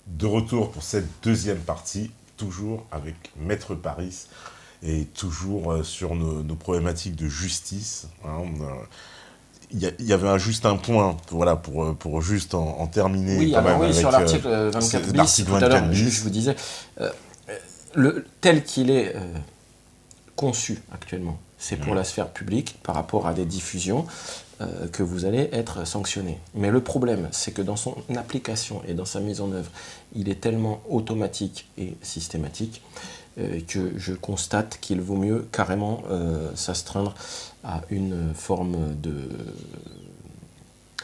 De retour pour cette deuxième partie, toujours avec Maître Paris et toujours sur nos problématiques de justice. Hein. Il y avait juste un point, voilà, pour juste en terminer Oui, quand alors même oui, avec sur l'article 24 bis, l'article tout à l'heure, 24 je bis. vous disais, tel qu'il est conçu actuellement, c'est pour la sphère publique par rapport à des diffusions que vous allez être sanctionné. Mais le problème, c'est que dans son application et dans sa mise en œuvre, il est tellement automatique et systématique que je constate qu'il vaut mieux carrément s'astreindre à une forme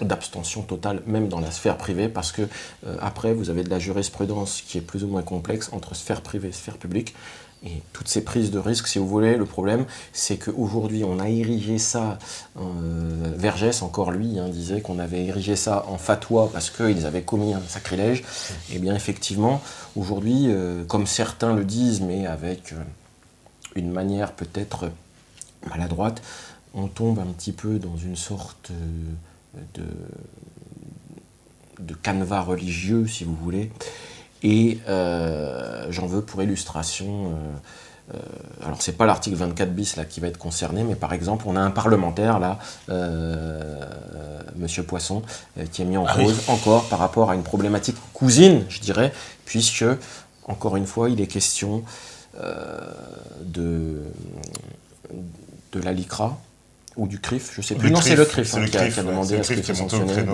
d'abstention totale, même dans la sphère privée, parce que après, vous avez de la jurisprudence qui est plus ou moins complexe entre sphère privée et sphère publique, et toutes ces prises de risque, si vous voulez, le problème, c'est qu'aujourd'hui, on a érigé ça, Vergès, encore lui, disait qu'on avait érigé ça en fatwa parce qu'ils avaient commis un sacrilège. Et bien, effectivement, aujourd'hui, comme certains le disent, mais avec une manière peut-être maladroite, on tombe un petit peu dans une sorte de canevas religieux, si vous voulez. Et j'en veux pour illustration, alors c'est pas l'article 24 bis là qui va être concerné, mais par exemple on a un parlementaire là, Monsieur Poisson, qui est mis en cause encore par rapport à une problématique cousine, je dirais, puisque encore une fois il est question de la LICRA ou du CRIF, je sais plus. Non, c'est le CRIF qui a demandé à ce qu'il soit sanctionné.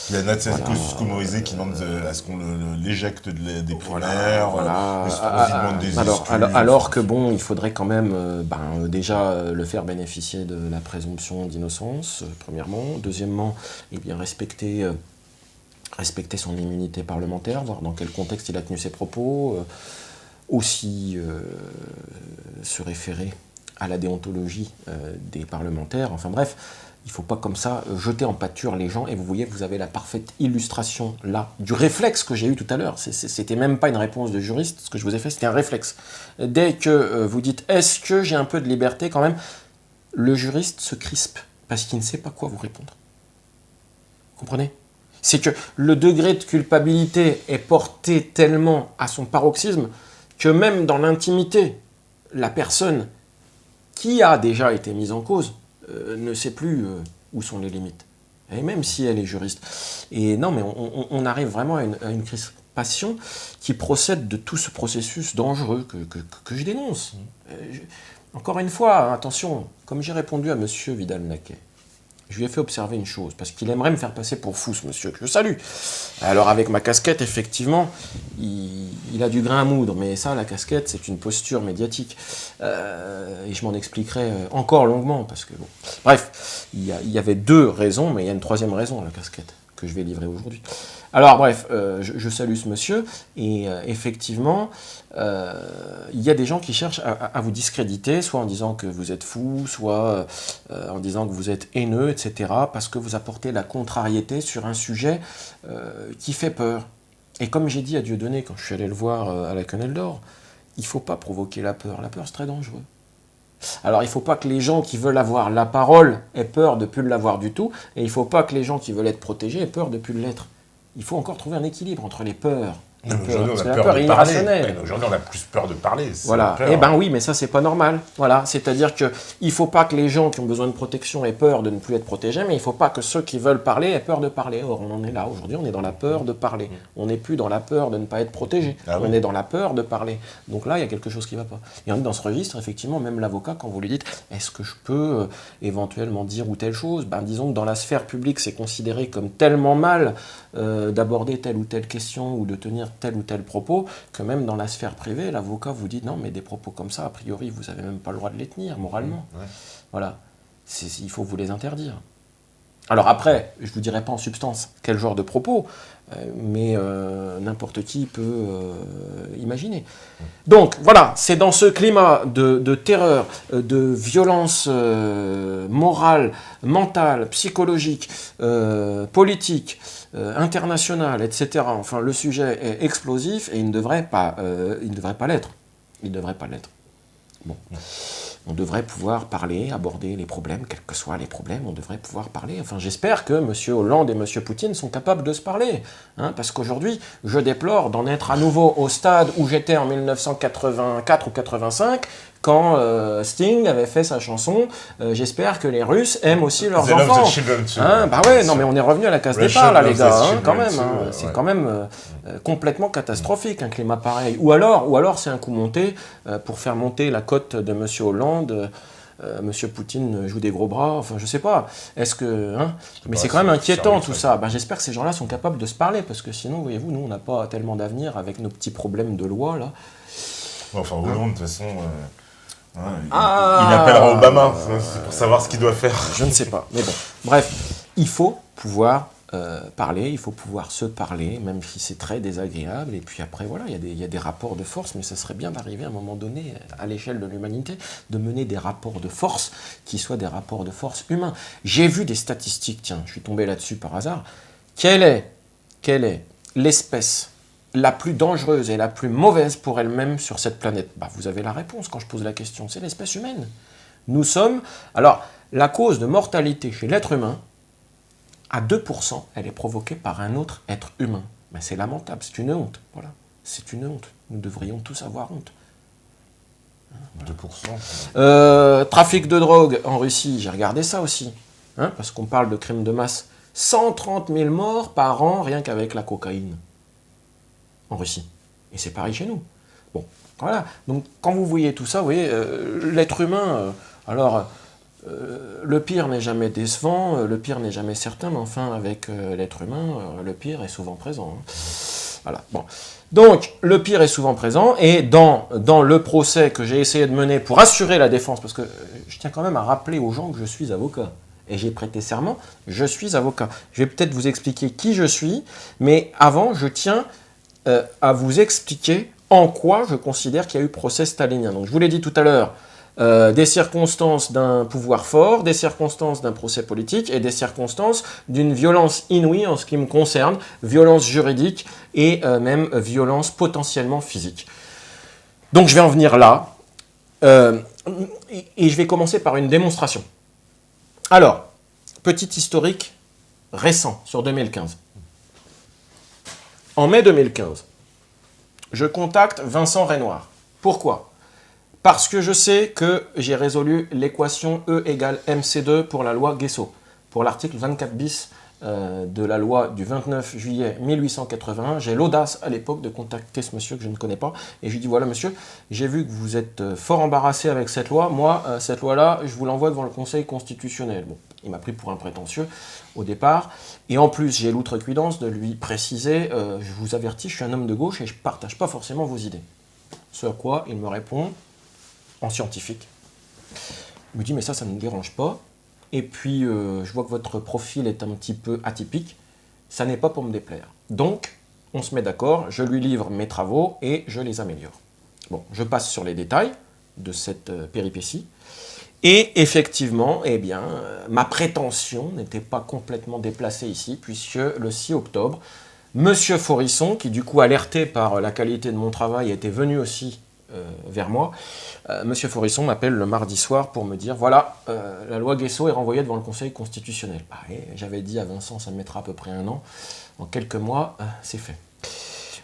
Il y a Nathalie Kouskoumourizé qui demande à ce qu'on l'éjecte des primaires. Voilà. Alors que bon, il faudrait quand même déjà le faire bénéficier de la présomption d'innocence, premièrement. Deuxièmement, eh bien, respecter son immunité parlementaire, voir dans quel contexte il a tenu ses propos. Aussi se référer à la déontologie des parlementaires. Enfin bref, il ne faut pas comme ça jeter en pâture les gens. Et vous voyez que vous avez la parfaite illustration là du réflexe que j'ai eu tout à l'heure. C'était même pas une réponse de juriste, ce que je vous ai fait, c'était un réflexe. Dès que vous dites « est-ce que j'ai un peu de liberté quand même ?», le juriste se crispe parce qu'il ne sait pas quoi vous répondre. Vous comprenez ? C'est que le degré de culpabilité est porté tellement à son paroxysme que même dans l'intimité, la personne qui a déjà été mise en cause ne sait plus où sont les limites. Et même si elle est juriste. Et non, mais on arrive vraiment à une crispation qui procède de tout ce processus dangereux que je dénonce. Encore une fois, attention, comme j'ai répondu à monsieur Vidal-Naquet, je lui ai fait observer une chose, parce qu'il aimerait me faire passer pour fou, ce monsieur, que je salue. Alors avec ma casquette, effectivement, il a du grain à moudre, mais ça, la casquette, c'est une posture médiatique. Et je m'en expliquerai encore longuement, parce que bon... Bref, il y avait deux raisons, mais il y a une troisième raison, la casquette, que je vais livrer aujourd'hui. Alors bref, je salue ce monsieur, et effectivement, il y a des gens qui cherchent à vous discréditer, soit en disant que vous êtes fou, soit en disant que vous êtes haineux, etc., parce que vous apportez la contrariété sur un sujet qui fait peur. Et comme j'ai dit à Dieudonné quand je suis allé le voir à la Quenelle d'Or, il ne faut pas provoquer la peur c'est très dangereux. Alors il ne faut pas que les gens qui veulent avoir la parole aient peur de ne plus l'avoir du tout, et il ne faut pas que les gens qui veulent être protégés aient peur de ne plus l'être. Il faut encore trouver un équilibre entre les peurs. Aujourd'hui, on a peur de parler. Aujourd'hui, on a plus peur de parler. Voilà. Eh ben oui, mais ça, c'est pas normal. Voilà. C'est-à-dire qu'il ne faut pas que les gens qui ont besoin de protection aient peur de ne plus être protégés, mais il ne faut pas que ceux qui veulent parler aient peur de parler. Or, on en est là. Aujourd'hui, on est dans la peur de parler. On n'est plus dans la peur de ne pas être protégé. On est dans la peur de parler. Donc là, il y a quelque chose qui ne va pas. Et on est dans ce registre, effectivement, même l'avocat, quand vous lui dites « est-ce que je peux éventuellement dire ou telle chose ?» disons que dans la sphère publique, c'est considéré comme tellement mal d'aborder telle ou telle question ou de tenir tel ou tel propos, que même dans la sphère privée, l'avocat vous dit non, mais des propos comme ça, a priori, vous n'avez même pas le droit de les tenir, moralement. Voilà. Il faut vous les interdire. Alors après, je ne vous dirai pas en substance quel genre de propos, mais n'importe qui peut imaginer. Donc voilà, c'est dans ce climat de terreur, de violence morale, mentale, psychologique, politique, internationale, etc. Enfin, le sujet est explosif et il ne devrait pas l'être. Il ne devrait pas l'être. Bon. on devrait pouvoir parler, aborder les problèmes, quels que soient les problèmes, on devrait pouvoir parler. Enfin, j'espère que M. Hollande et M. Poutine sont capables de se parler. Hein, parce qu'aujourd'hui, je déplore d'en être à nouveau au stade où j'étais en 1984 ou 85, quand Sting avait fait sa chanson J'espère que les Russes aiment aussi leurs enfants. Hein, bah ouais, non mais on est revenu à la case départ là les gars, hein, quand même. Hein, c'est quand même complètement catastrophique un climat pareil. Ou alors c'est un coup monté pour faire monter la cote de M. Hollande. Monsieur Poutine joue des gros bras, enfin je sais pas. Est-ce que, hein, mais c'est quand même inquiétant tout ça. Ben, j'espère que ces gens-là sont capables de se parler parce que sinon, voyez-vous, nous on n'a pas tellement d'avenir avec nos petits problèmes de loi là. Enfin Hollande de toute façon. Il appellera Obama pour savoir ce qu'il doit faire. Je ne sais pas, mais bon. Bref, il faut pouvoir parler, il faut pouvoir se parler, même si c'est très désagréable. Et puis après, voilà, il y a des rapports de force, mais ça serait bien d'arriver à un moment donné, à l'échelle de l'humanité, de mener des rapports de force qui soient des rapports de force humains. J'ai vu des statistiques, tiens, je suis tombé là-dessus par hasard. Quelle est l'espèce la plus dangereuse et la plus mauvaise pour elle-même sur cette planète? Bah, vous avez la réponse quand je pose la question, c'est l'espèce humaine. Nous sommes... Alors, la cause de mortalité chez l'être humain, à 2%, elle est provoquée par un autre être humain. Ben, c'est lamentable, c'est une honte. Voilà. C'est une honte. Nous devrions tous avoir honte. 2%. Trafic de drogue en Russie, j'ai regardé ça aussi. Hein, parce qu'on parle de crimes de masse. 130 000 morts par an, rien qu'avec la cocaïne. En Russie. Et c'est pareil chez nous. Bon, voilà. Donc, quand vous voyez tout ça, vous voyez, l'être humain, le pire n'est jamais décevant, le pire n'est jamais certain, mais enfin, avec l'être humain, le pire est souvent présent. Hein. Voilà, bon. Donc, le pire est souvent présent, et dans le procès que j'ai essayé de mener pour assurer la défense, parce que je tiens quand même à rappeler aux gens que je suis avocat, et j'ai prêté serment, je suis avocat. Je vais peut-être vous expliquer qui je suis, mais avant, je tiens à vous expliquer en quoi je considère qu'il y a eu procès stalinien. Donc je vous l'ai dit tout à l'heure, des circonstances d'un pouvoir fort, des circonstances d'un procès politique et des circonstances d'une violence inouïe en ce qui me concerne, violence juridique et même violence potentiellement physique. Donc je vais en venir là, et je vais commencer par une démonstration. Alors, petit historique récent sur 2015. En mai 2015, je contacte Vincent Renoir. Pourquoi? Parce que je sais que j'ai résolu l'équation E égale MC2 pour la loi Guesso, pour l'article 24 bis de la loi du 29 juillet 1881. J'ai l'audace à l'époque de contacter ce monsieur que je ne connais pas, et je lui dis, voilà monsieur, j'ai vu que vous êtes fort embarrassé avec cette loi, moi, cette loi-là, je vous l'envoie devant le Conseil constitutionnel. Bon, il m'a pris pour un prétentieux au départ, et en plus j'ai l'outrecuidance de lui préciser, je vous avertis, je suis un homme de gauche et je ne partage pas forcément vos idées. Ce à quoi il me répond, en scientifique, il me dit, mais ça ne me dérange pas. Et puis, je vois que votre profil est un petit peu atypique. Ça n'est pas pour me déplaire. Donc, on se met d'accord, je lui livre mes travaux et je les améliore. Bon, je passe sur les détails de cette péripétie. Et effectivement, eh bien, ma prétention n'était pas complètement déplacée ici, puisque le 6 octobre, Monsieur Forisson, qui du coup, alerté par la qualité de mon travail, était venu aussi vers moi, Monsieur Forisson m'appelle le mardi soir pour me dire, voilà, la loi Guesso est renvoyée devant le Conseil constitutionnel. Bah, j'avais dit à Vincent, ça me mettra à peu près un an. En quelques mois, c'est fait.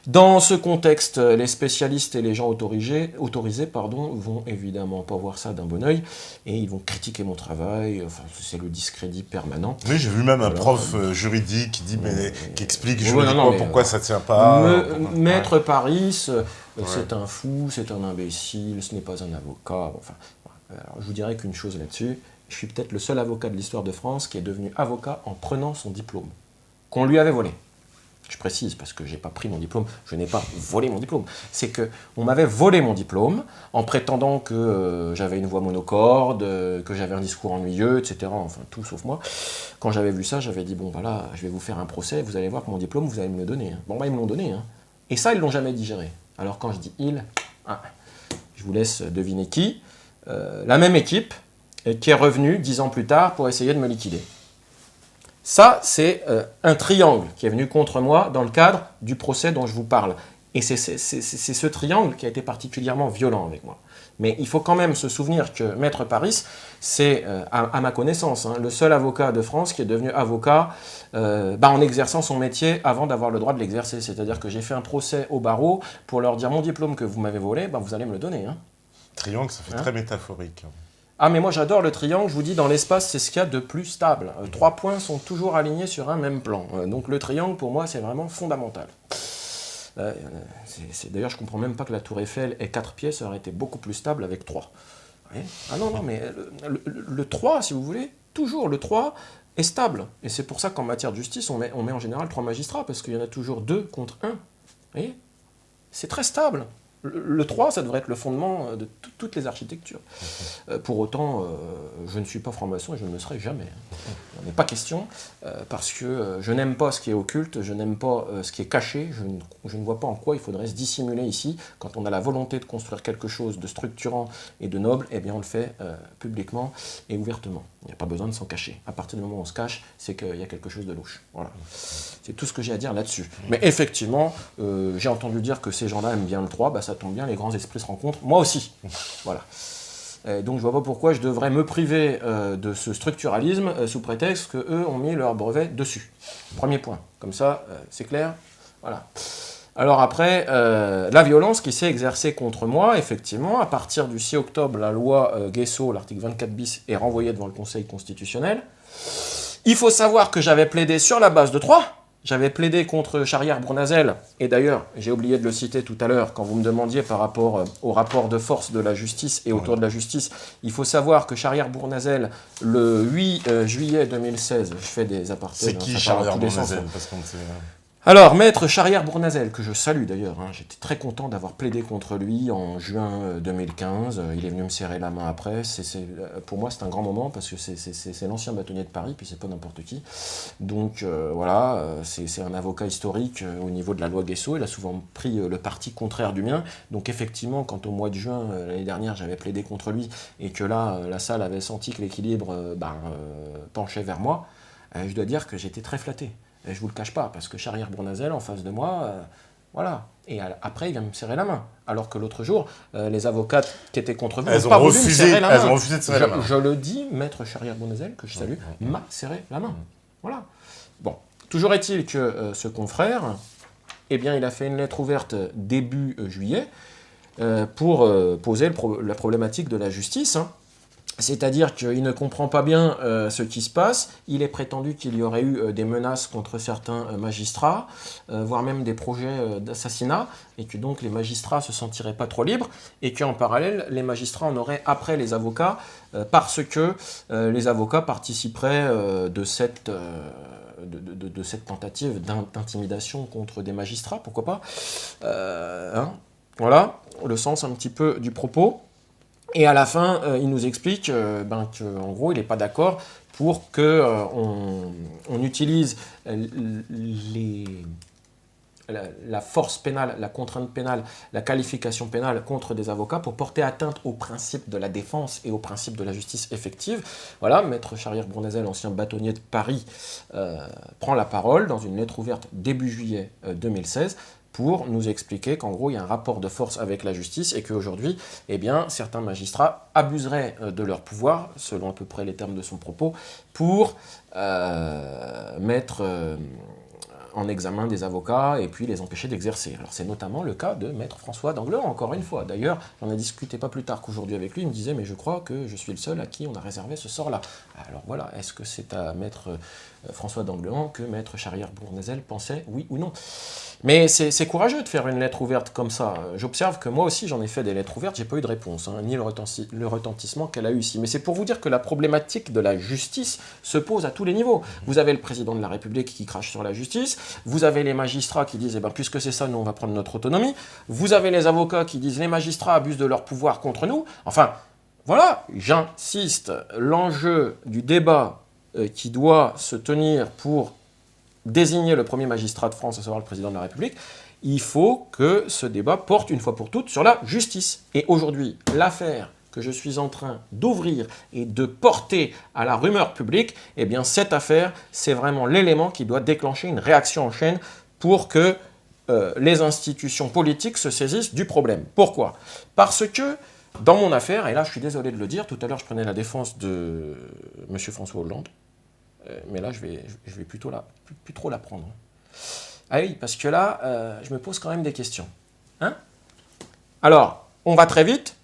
Dans ce contexte, les spécialistes et les gens autorisés vont évidemment pas voir ça d'un bon oeil et ils vont critiquer mon travail. Enfin, c'est le discrédit permanent. Oui, j'ai vu même un prof juridique qui explique juridiquement pourquoi ça tient pas. Maître Paris, c'est un fou, c'est un imbécile, ce n'est pas un avocat. Enfin, alors, je vous dirais qu'une chose là-dessus, je suis peut-être le seul avocat de l'histoire de France qui est devenu avocat en prenant son diplôme, qu'on lui avait volé. Je précise, parce que je n'ai pas pris mon diplôme, je n'ai pas volé mon diplôme. C'est qu'on m'avait volé mon diplôme en prétendant que j'avais une voix monocorde, que j'avais un discours ennuyeux, etc. Enfin, tout sauf moi. Quand j'avais vu ça, j'avais dit, bon, voilà, je vais vous faire un procès, vous allez voir que mon diplôme, vous allez me le donner. Hein. Bon, bah, ils me l'ont donné. Hein. Et ça, ils ne l'ont jamais digéré. Alors, quand je dis « ils », je vous laisse deviner qui. La même équipe qui est revenue 10 ans plus tard pour essayer de me liquider. Ça, c'est un triangle qui est venu contre moi dans le cadre du procès dont je vous parle. Et c'est ce triangle qui a été particulièrement violent avec moi. Mais il faut quand même se souvenir que Maître Paris, c'est, à ma connaissance, le seul avocat de France qui est devenu avocat en exerçant son métier avant d'avoir le droit de l'exercer. C'est-à-dire que j'ai fait un procès au barreau pour leur dire mon diplôme que vous m'avez volé, vous allez me le donner. Triangle, ça fait très métaphorique. Ah mais moi j'adore le triangle, je vous dis dans l'espace c'est ce qu'il y a de plus stable. 3 points sont toujours alignés sur un même plan. Donc le triangle pour moi c'est vraiment fondamental. D'ailleurs je comprends même pas que la tour Eiffel ait 4 pièces, ça aurait été beaucoup plus stable avec 3. Ouais. Ah non, mais le 3 si vous voulez, toujours le 3 est stable. Et c'est pour ça qu'en matière de justice on met en général 3 magistrats, parce qu'il y en a toujours 2 contre 1. Vous voyez, c'est très stable. Le 3, ça devrait être le fondement de toutes les architectures. Pour autant, je ne suis pas franc-maçon et je ne le serai jamais. Il n'en est pas question, parce que je n'aime pas ce qui est occulte, je n'aime pas ce qui est caché, je ne vois pas en quoi il faudrait se dissimuler ici. Quand on a la volonté de construire quelque chose de structurant et de noble, eh bien on le fait publiquement et ouvertement. Il n'y a pas besoin de s'en cacher. À partir du moment où on se cache, c'est qu'il y a quelque chose de louche. Voilà. C'est tout ce que j'ai à dire là-dessus. Mais effectivement, j'ai entendu dire que ces gens-là aiment bien le 3, ça tombe bien, les grands esprits se rencontrent. Moi aussi. Voilà. Donc je vois pas pourquoi je devrais me priver de ce structuralisme sous prétexte qu'eux ont mis leur brevet dessus. Premier point. Comme ça, c'est clair. Voilà. Alors après, la violence qui s'est exercée contre moi, effectivement, à partir du 6 octobre, la loi Guesso, l'article 24 bis, est renvoyée devant le Conseil constitutionnel. Il faut savoir que j'avais plaidé sur la base de 3. J'avais plaidé contre Charrière-Bournazel, et d'ailleurs, j'ai oublié de le citer tout à l'heure, quand vous me demandiez par rapport au rapport de force de la justice et autour de la justice, il faut savoir que Charrière-Bournazel, le 8 juillet 2016, je fais des apartés. C'est qui Charrière-Bournazel? Alors, maître Charrière-Bournazel, que je salue d'ailleurs, j'étais très content d'avoir plaidé contre lui en juin 2015, il est venu me serrer la main après, pour moi c'est un grand moment parce que c'est l'ancien bâtonnier de Paris, puis c'est pas n'importe qui, donc voilà, c'est un avocat historique au niveau de la loi Guesso, il a souvent pris le parti contraire du mien, donc effectivement quand au mois de juin l'année dernière j'avais plaidé contre lui et que là la salle avait senti que l'équilibre penchait vers moi, je dois dire que j'étais très flatté. Je ne vous le cache pas, parce que Charrière-Bournazel, en face de moi, voilà. Et après, il vient me serrer la main. Alors que l'autre jour, les avocates qui étaient contre vous n'ont pas voulu me serrer la main. Elles ont refusé de serrer la main. Je le dis, maître Charrière-Bournazel, que je salue, m'a serré la main. Voilà. Bon. Toujours est-il que ce confrère, eh bien, il a fait une lettre ouverte début juillet pour poser la problématique de la justice, C'est-à-dire qu'il ne comprend pas bien ce qui se passe. Il est prétendu qu'il y aurait eu des menaces contre certains magistrats, voire même des projets d'assassinat, et que donc les magistrats se sentiraient pas trop libres, et qu'en parallèle, les magistrats en auraient après les avocats, parce que les avocats participeraient de cette tentative d'intimidation contre des magistrats, pourquoi pas. Voilà, le sens un petit peu du propos. Et à la fin, il nous explique qu'en gros, il n'est pas d'accord pour qu'on utilise la force pénale, la contrainte pénale, la qualification pénale contre des avocats pour porter atteinte au principe de la défense et au principe de la justice effective. Voilà, maître Charrière-Bournazel, ancien bâtonnier de Paris, prend la parole dans une lettre ouverte début juillet 2016, pour nous expliquer qu'en gros, il y a un rapport de force avec la justice et qu'aujourd'hui, eh bien, certains magistrats abuseraient de leur pouvoir, selon à peu près les termes de son propos, pour mettre en examen des avocats et puis les empêcher d'exercer. Alors c'est notamment le cas de maître François d'Angleant, encore une fois. D'ailleurs, j'en ai discuté pas plus tard qu'aujourd'hui avec lui, il me disait « mais je crois que je suis le seul à qui on a réservé ce sort-là ». Alors voilà, est-ce que c'est à maître François d'Angleant que maître Charrière-Bournazel pensait oui ou non? Mais c'est courageux de faire une lettre ouverte comme ça. J'observe que moi aussi j'en ai fait des lettres ouvertes, j'ai pas eu de réponse, ni le retentissement qu'elle a eu ici. Mais c'est pour vous dire que la problématique de la justice se pose à tous les niveaux. Vous avez le président de la République qui crache sur la justice, vous avez les magistrats qui disent puisque c'est ça, nous on va prendre notre autonomie, vous avez les avocats qui disent les magistrats abusent de leur pouvoir contre nous. Enfin, voilà, j'insiste, l'enjeu du débat qui doit se tenir pour désigner le premier magistrat de France, à savoir le président de la République, il faut que ce débat porte une fois pour toutes sur la justice. Et aujourd'hui, l'affaire que je suis en train d'ouvrir et de porter à la rumeur publique, eh bien cette affaire, c'est vraiment l'élément qui doit déclencher une réaction en chaîne pour que les institutions politiques se saisissent du problème. Pourquoi? Parce que, dans mon affaire, et là je suis désolé de le dire, tout à l'heure je prenais la défense de M. François Hollande, mais là je vais plus trop la prendre. Ah oui, parce que là, je me pose quand même des questions. Hein? Alors, on va très vite.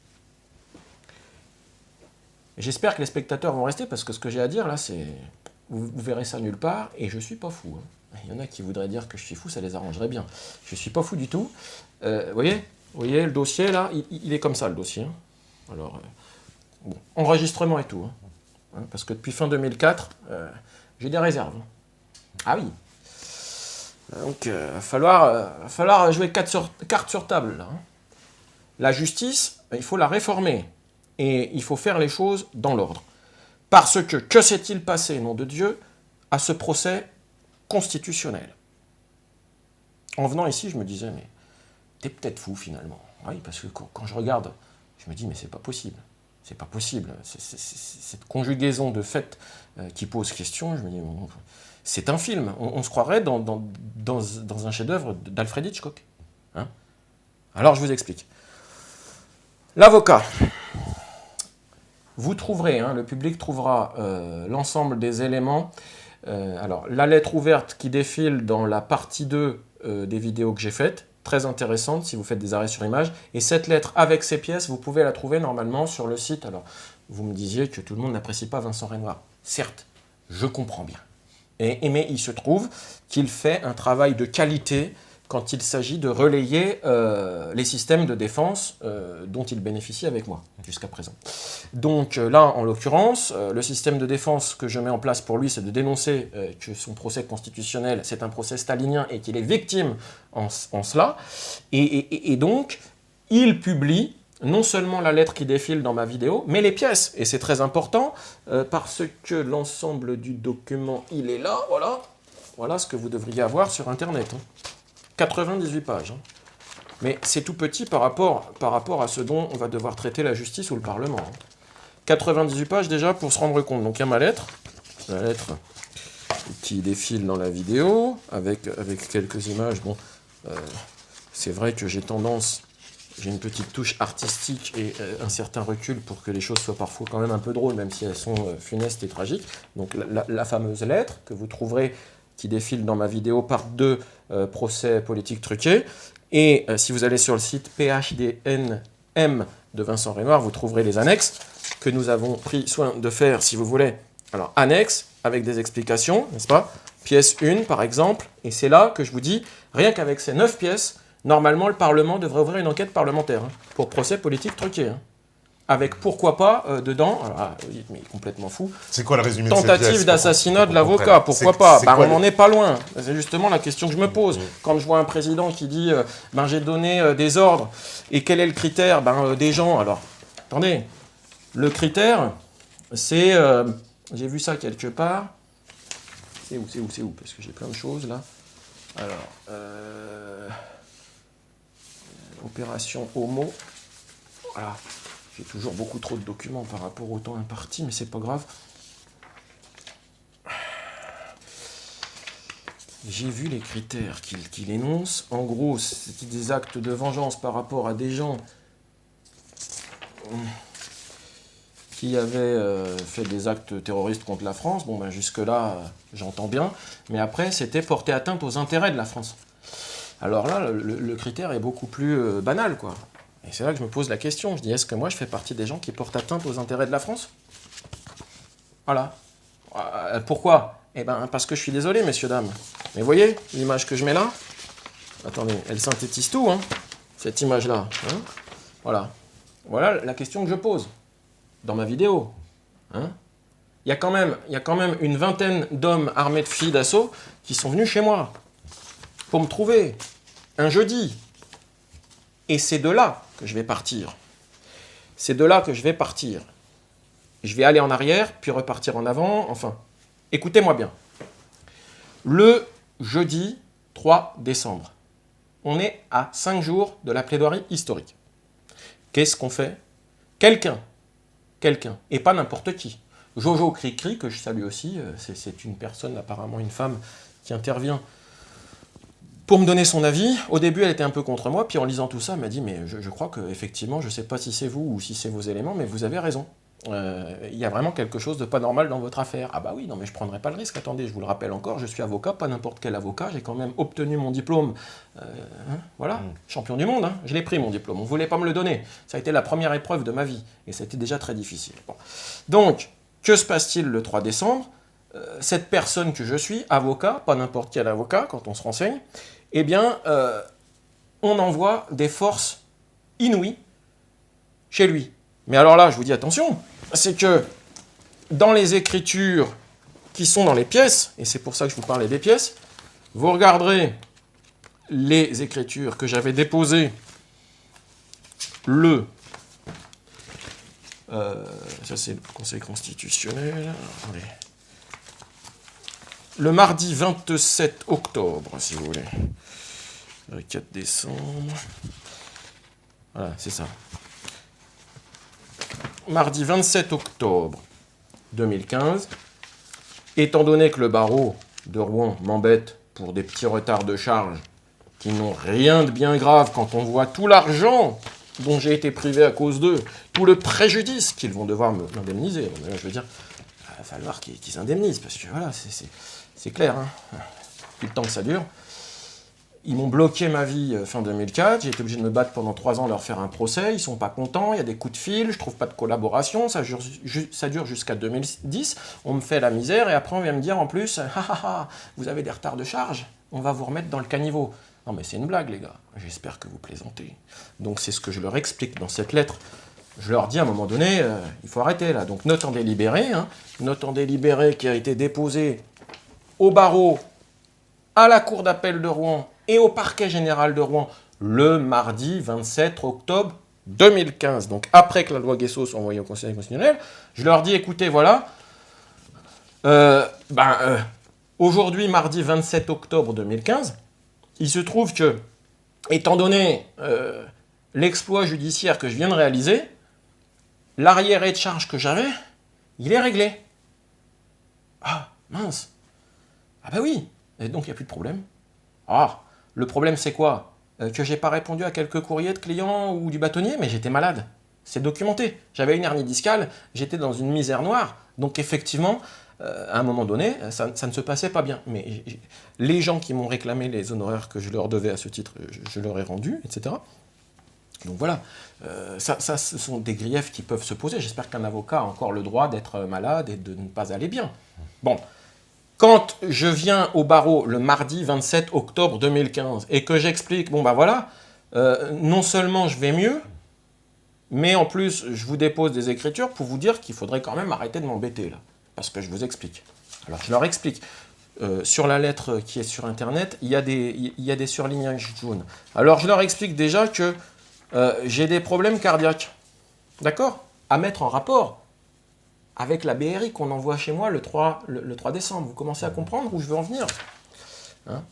J'espère que les spectateurs vont rester, parce que ce que j'ai à dire là, c'est... Vous verrez ça nulle part, et je suis pas fou. Hein. Il y en a qui voudraient dire que je suis fou, ça les arrangerait bien. Je suis pas fou du tout. Vous voyez, le dossier là, il est comme ça le dossier. Hein. Alors, bon, enregistrement et tout. Hein, parce que depuis fin 2004, j'ai des réserves. Ah oui. Donc, il va falloir jouer carte sur table. Là, hein. La justice, il faut la réformer. Et il faut faire les choses dans l'ordre. Parce que s'est-il passé, nom de Dieu, à ce procès constitutionnel? En venant ici, je me disais, mais t'es peut-être fou finalement. Oui, parce que quand je regarde, je me dis, mais c'est pas possible. C'est pas possible. Cette conjugaison de faits qui pose question, je me dis, bon, c'est un film. On se croirait dans un chef-d'œuvre d'Alfred Hitchcock. Hein? Alors, je vous explique. L'avocat. Vous trouverez, hein, le public trouvera l'ensemble des éléments. Alors, la lettre ouverte qui défile dans la partie 2 des vidéos que j'ai faites, très intéressante si vous faites des arrêts sur image. Et cette lettre avec ces pièces, vous pouvez la trouver normalement sur le site. Alors, vous me disiez que tout le monde n'apprécie pas Vincent Renoir. Certes, je comprends bien. Mais il se trouve qu'il fait un travail de qualité quand il s'agit de relayer les systèmes de défense dont il bénéficie avec moi jusqu'à présent. Donc là, en l'occurrence, le système de défense que je mets en place pour lui, c'est de dénoncer que son procès constitutionnel, c'est un procès stalinien et qu'il est victime en cela. Et donc, il publie non seulement la lettre qui défile dans ma vidéo, mais les pièces. Et c'est très important parce que l'ensemble du document, il est là, voilà. Voilà ce que vous devriez avoir sur Internet. Hein. 98 pages. Hein. Mais c'est tout petit par rapport à ce dont on va devoir traiter la justice ou le Parlement. Hein. 98 pages déjà pour se rendre compte. Donc il y a ma lettre, la lettre qui défile dans la vidéo, avec quelques images. Bon, c'est vrai que j'ai une petite touche artistique et un certain recul pour que les choses soient parfois quand même un peu drôles, même si elles sont funestes et tragiques. Donc la fameuse lettre que vous trouverez qui défile dans ma vidéo part 2 procès politique truqué. Et si vous allez sur le site PHDNM de Vincent Renoir, vous trouverez les annexes que nous avons pris soin de faire, si vous voulez. Alors, annexes avec des explications, n'est-ce pas? Pièce 1, par exemple. Et c'est là que je vous dis, rien qu'avec ces 9 pièces, normalement, le Parlement devrait ouvrir une enquête parlementaire pour procès politique truqué. Hein. Avec, pourquoi pas, dedans, alors, vous dites, mais complètement fou. C'est quoi le résumé de tentative d'assassinat de l'avocat, pourquoi pas? On n'en est pas loin. C'est justement la question que je me pose. Quand je vois un président qui dit, j'ai donné des ordres, et quel est le critère? Des gens, alors, attendez, le critère, c'est, j'ai vu ça quelque part, c'est où, parce que j'ai plein de choses, là. Alors, opération Homo, voilà. J'ai toujours beaucoup trop de documents par rapport au temps imparti, mais c'est pas grave. J'ai vu les critères qu'il énonce. En gros, c'était des actes de vengeance par rapport à des gens qui avaient fait des actes terroristes contre la France. Bon, jusque-là, j'entends bien. Mais après, c'était porter atteinte aux intérêts de la France. Alors là, le critère est beaucoup plus banal, quoi. Et c'est là que je me pose la question. Je dis, est-ce que moi, je fais partie des gens qui portent atteinte aux intérêts de la France? Voilà. Pourquoi? Parce que je suis désolé, messieurs, dames. Mais vous voyez, l'image que je mets là? Attendez, elle synthétise tout, hein, cette image-là. Hein, voilà. Voilà la question que je pose dans ma vidéo. Hein. Il y a quand même une vingtaine d'hommes armés de fusils d'assaut qui sont venus chez moi pour me trouver un jeudi. Et c'est de là que je vais partir. C'est de là que je vais partir. Je vais aller en arrière, puis repartir en avant. Enfin, écoutez-moi bien. Le jeudi 3 décembre, on est à 5 jours de la plaidoirie historique. Qu'est-ce qu'on fait? Quelqu'un, et pas n'importe qui. Jojo Cricri, que je salue aussi, c'est une personne, apparemment une femme, qui intervient pour me donner son avis. Au début, elle était un peu contre moi, puis en lisant tout ça, elle m'a dit, mais je crois qu'effectivement, je ne sais pas si c'est vous ou si c'est vos éléments, mais vous avez raison. Il y a vraiment quelque chose de pas normal dans votre affaire. Ah bah oui, non mais je prendrai pas le risque. Attendez, je vous le rappelle encore, je suis avocat, pas n'importe quel avocat. J'ai quand même obtenu mon diplôme, voilà, champion du monde. Hein. Je l'ai pris mon diplôme. On voulait pas me le donner. Ça a été la première épreuve de ma vie et ça a été déjà très difficile. Bon. Donc, que se passe-t-il le 3 décembre? Cette personne que je suis, avocat, pas n'importe quel avocat, quand on se renseigne, eh bien, on envoie des forces inouïes chez lui. Mais alors là, je vous dis attention, c'est que dans les écritures qui sont dans les pièces, et c'est pour ça que je vous parlais des pièces, vous regarderez les écritures que j'avais déposées ça c'est le Conseil constitutionnel, attendez, le mardi 27 octobre, si vous voulez, le 4 décembre, voilà, c'est ça. Mardi 27 octobre 2015, étant donné que le barreau de Rouen m'embête pour des petits retards de charge qui n'ont rien de bien grave quand on voit tout l'argent dont j'ai été privé à cause d'eux, tout le préjudice qu'ils vont devoir m'indemniser. Je veux dire, il va falloir qu'ils s'indemnisent, parce que voilà, c'est clair, hein. Depuis le temps que ça dure. Ils m'ont bloqué ma vie fin 2004, j'ai été obligé de me battre pendant 3 ans, leur faire un procès, ils sont pas contents, il y a des coups de fil, je trouve pas de collaboration, ça dure jusqu'à 2010, on me fait la misère et après on vient me dire en plus, vous avez des retards de charge, on va vous remettre dans le caniveau. Non mais c'est une blague les gars, j'espère que vous plaisantez. Donc c'est ce que je leur explique dans cette lettre. Je leur dis à un moment donné, il faut arrêter là. Donc note en délibéré, note en délibéré qui a été déposée au barreau, à la cour d'appel de Rouen et au parquet général de Rouen le mardi 27 octobre 2015. Donc après que la loi Guesso soit envoyée au Conseil constitutionnel, je leur dis, écoutez, voilà, aujourd'hui, mardi 27 octobre 2015, il se trouve que, étant donné l'exploit judiciaire que je viens de réaliser, l'arriéré de charge que j'avais, il est réglé. Ah, mince. Ah bah oui, et donc il n'y a plus de problème. Ah, le problème c'est quoi? Que j'ai pas répondu à quelques courriers de clients ou du bâtonnier, mais j'étais malade. C'est documenté. J'avais une hernie discale, j'étais dans une misère noire. Donc effectivement, à un moment donné, ça ne se passait pas bien. Mais les gens qui m'ont réclamé les honoraires que je leur devais à ce titre, je leur ai rendu, etc. Donc voilà, ça ce sont des griefs qui peuvent se poser. J'espère qu'un avocat a encore le droit d'être malade et de ne pas aller bien. Bon, quand je viens au barreau le mardi 27 octobre 2015 et que j'explique, bon ben voilà, non seulement je vais mieux, mais en plus je vous dépose des écritures pour vous dire qu'il faudrait quand même arrêter de m'embêter là. Parce que je vous explique. Alors je leur explique. Sur la lettre qui est sur internet, il y a des surlignages jaunes. Alors je leur explique déjà que j'ai des problèmes cardiaques. D'accord? À mettre en rapport avec la BRI qu'on envoie chez moi le 3 décembre. Vous commencez à comprendre où je veux en venir, hein?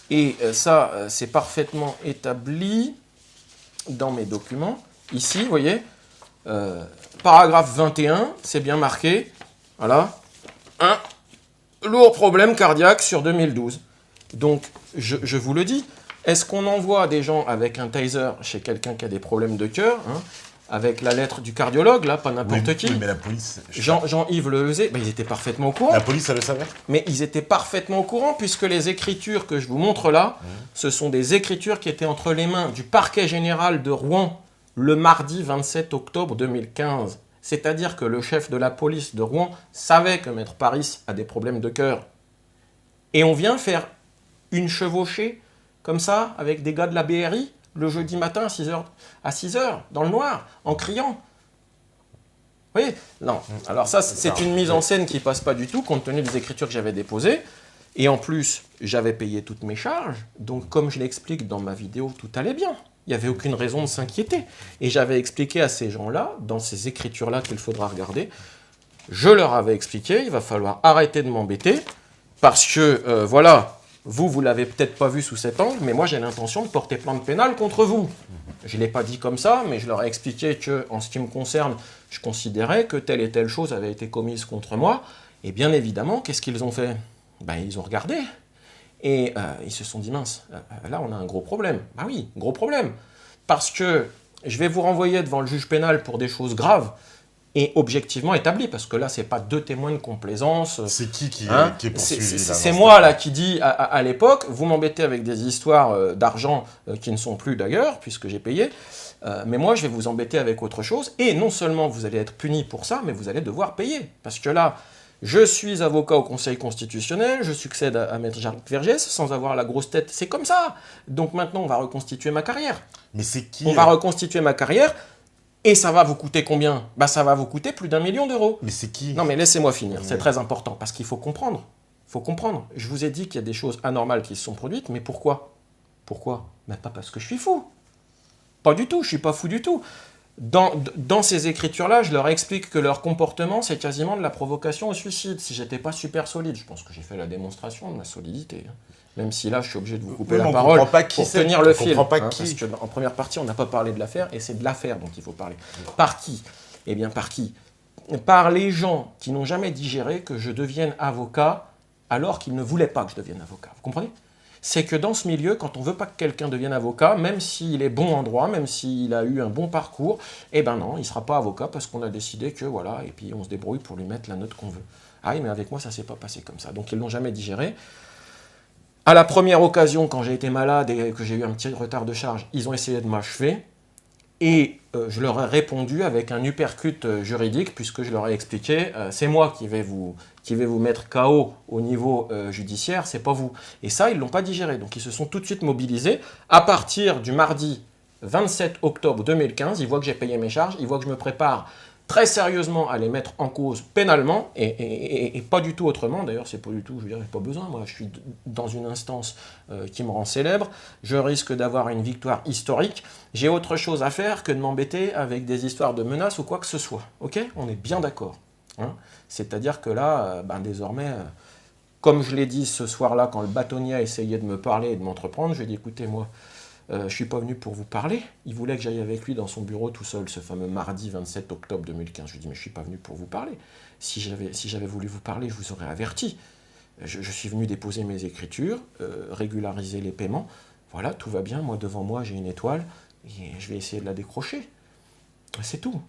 Et ça, c'est parfaitement établi dans mes documents. Ici, vous voyez, paragraphe 21, c'est bien marqué. Voilà. Un lourd problème cardiaque sur 2012. Donc, je vous le dis, est-ce qu'on envoie des gens avec un taser chez quelqu'un qui a des problèmes de cœur, hein, avec la lettre du cardiologue, là, pas n'importe qui. Oui, mais la police... Jean-Yves Lehezé, ils étaient parfaitement au courant. La police, ça le savait. Mais ils étaient parfaitement au courant, puisque les écritures que je vous montre là, ce sont des écritures qui étaient entre les mains du parquet général de Rouen le mardi 27 octobre 2015. C'est-à-dire que le chef de la police de Rouen savait que Maître Paris a des problèmes de cœur. Et on vient faire une chevauchée, comme ça, avec des gars de la BRI, le jeudi matin à 6 heures, dans le noir, en criant. Oui, non. Alors ça, c'est une mise en scène qui passe pas du tout, compte tenu des écritures que j'avais déposées. Et en plus, j'avais payé toutes mes charges. Donc, comme je l'explique dans ma vidéo, tout allait bien. Il n'y avait aucune raison de s'inquiéter. Et j'avais expliqué à ces gens-là, dans ces écritures-là qu'il faudra regarder, je leur avais expliqué, il va falloir arrêter de m'embêter, parce que, voilà... Vous l'avez peut-être pas vu sous cet angle, mais moi j'ai l'intention de porter plainte pénale contre vous. Je ne l'ai pas dit comme ça, mais je leur ai expliqué que, en ce qui me concerne, je considérais que telle et telle chose avait été commise contre moi. Et bien évidemment, qu'est-ce qu'ils ont fait? Ils ont regardé. Et ils se sont dit, mince, là on a un gros problème. Bah oui, gros problème. Parce que je vais vous renvoyer devant le juge pénal pour des choses graves et objectivement établies, parce que là, c'est pas 2 témoins de complaisance. C'est qui est poursuivi? C'est moi là qui dis à l'époque, vous m'embêtez avec des histoires d'argent qui ne sont plus d'ailleurs, puisque j'ai payé, mais moi je vais vous embêter avec autre chose, et non seulement vous allez être puni pour ça, mais vous allez devoir payer. Parce que là, je suis avocat au Conseil constitutionnel, je succède à Maître Jacques Vergès sans avoir la grosse tête, c'est comme ça. Donc maintenant, on va reconstituer ma carrière. Mais c'est qui? On va reconstituer ma carrière, et ça va vous coûter combien? Bah ça va vous coûter plus d'1 million d'euros. Mais c'est qui? Non mais laissez-moi finir, c'est très important, parce qu'il faut comprendre. Il faut comprendre. Je vous ai dit qu'il y a des choses anormales qui se sont produites, mais pourquoi? Pourquoi? Mais pas parce que je suis fou. Pas du tout, je suis pas fou du tout. Dans ces écritures-là, je leur explique que leur comportement, c'est quasiment de la provocation au suicide. Si j'étais pas super solide, je pense que j'ai fait la démonstration de ma solidité. Même si là, je suis obligé de vous couper la parole pour tenir le fil. Parce qu'en première partie, on n'a pas parlé de l'affaire, et c'est de l'affaire dont il faut parler. Par qui? Eh bien, par qui? Par les gens qui n'ont jamais digéré que je devienne avocat alors qu'ils ne voulaient pas que je devienne avocat. Vous comprenez? C'est que dans ce milieu, quand on ne veut pas que quelqu'un devienne avocat, même s'il est bon en droit, même s'il a eu un bon parcours, eh ben non, il ne sera pas avocat parce qu'on a décidé que voilà, et puis on se débrouille pour lui mettre la note qu'on veut. Ah oui, mais avec moi, ça ne s'est pas passé comme ça. Donc ils ne l'ont jamais digéré. À la première occasion, quand j'ai été malade et que j'ai eu un petit retard de charge, ils ont essayé de m'achever. Et je leur ai répondu avec un uppercut juridique, puisque je leur ai expliqué, c'est moi qui vais vous mettre KO au niveau judiciaire, c'est pas vous. Et ça, ils ne l'ont pas digéré. Donc ils se sont tout de suite mobilisés. À partir du mardi 27 octobre 2015, ils voient que j'ai payé mes charges, ils voient que je me prépare très sérieusement à les mettre en cause pénalement, et pas du tout autrement. D'ailleurs, c'est pas du tout, je veux dire, pas besoin. Moi, je suis dans une instance qui me rend célèbre. Je risque d'avoir une victoire historique. J'ai autre chose à faire que de m'embêter avec des histoires de menaces ou quoi que ce soit. Ok? On est bien d'accord. Hein? C'est-à-dire que là, désormais, comme je l'ai dit ce soir-là, quand le bâtonnier a essayé de me parler et de m'entreprendre, je lui ai dit, écoutez, moi, je ne suis pas venu pour vous parler. Il voulait que j'aille avec lui dans son bureau tout seul, ce fameux mardi 27 octobre 2015. Je lui ai dit, mais je ne suis pas venu pour vous parler. Si j'avais voulu vous parler, je vous aurais averti. Je suis venu déposer mes écritures, régulariser les paiements. Voilà, tout va bien. Moi, devant moi, j'ai une étoile et je vais essayer de la décrocher. C'est tout.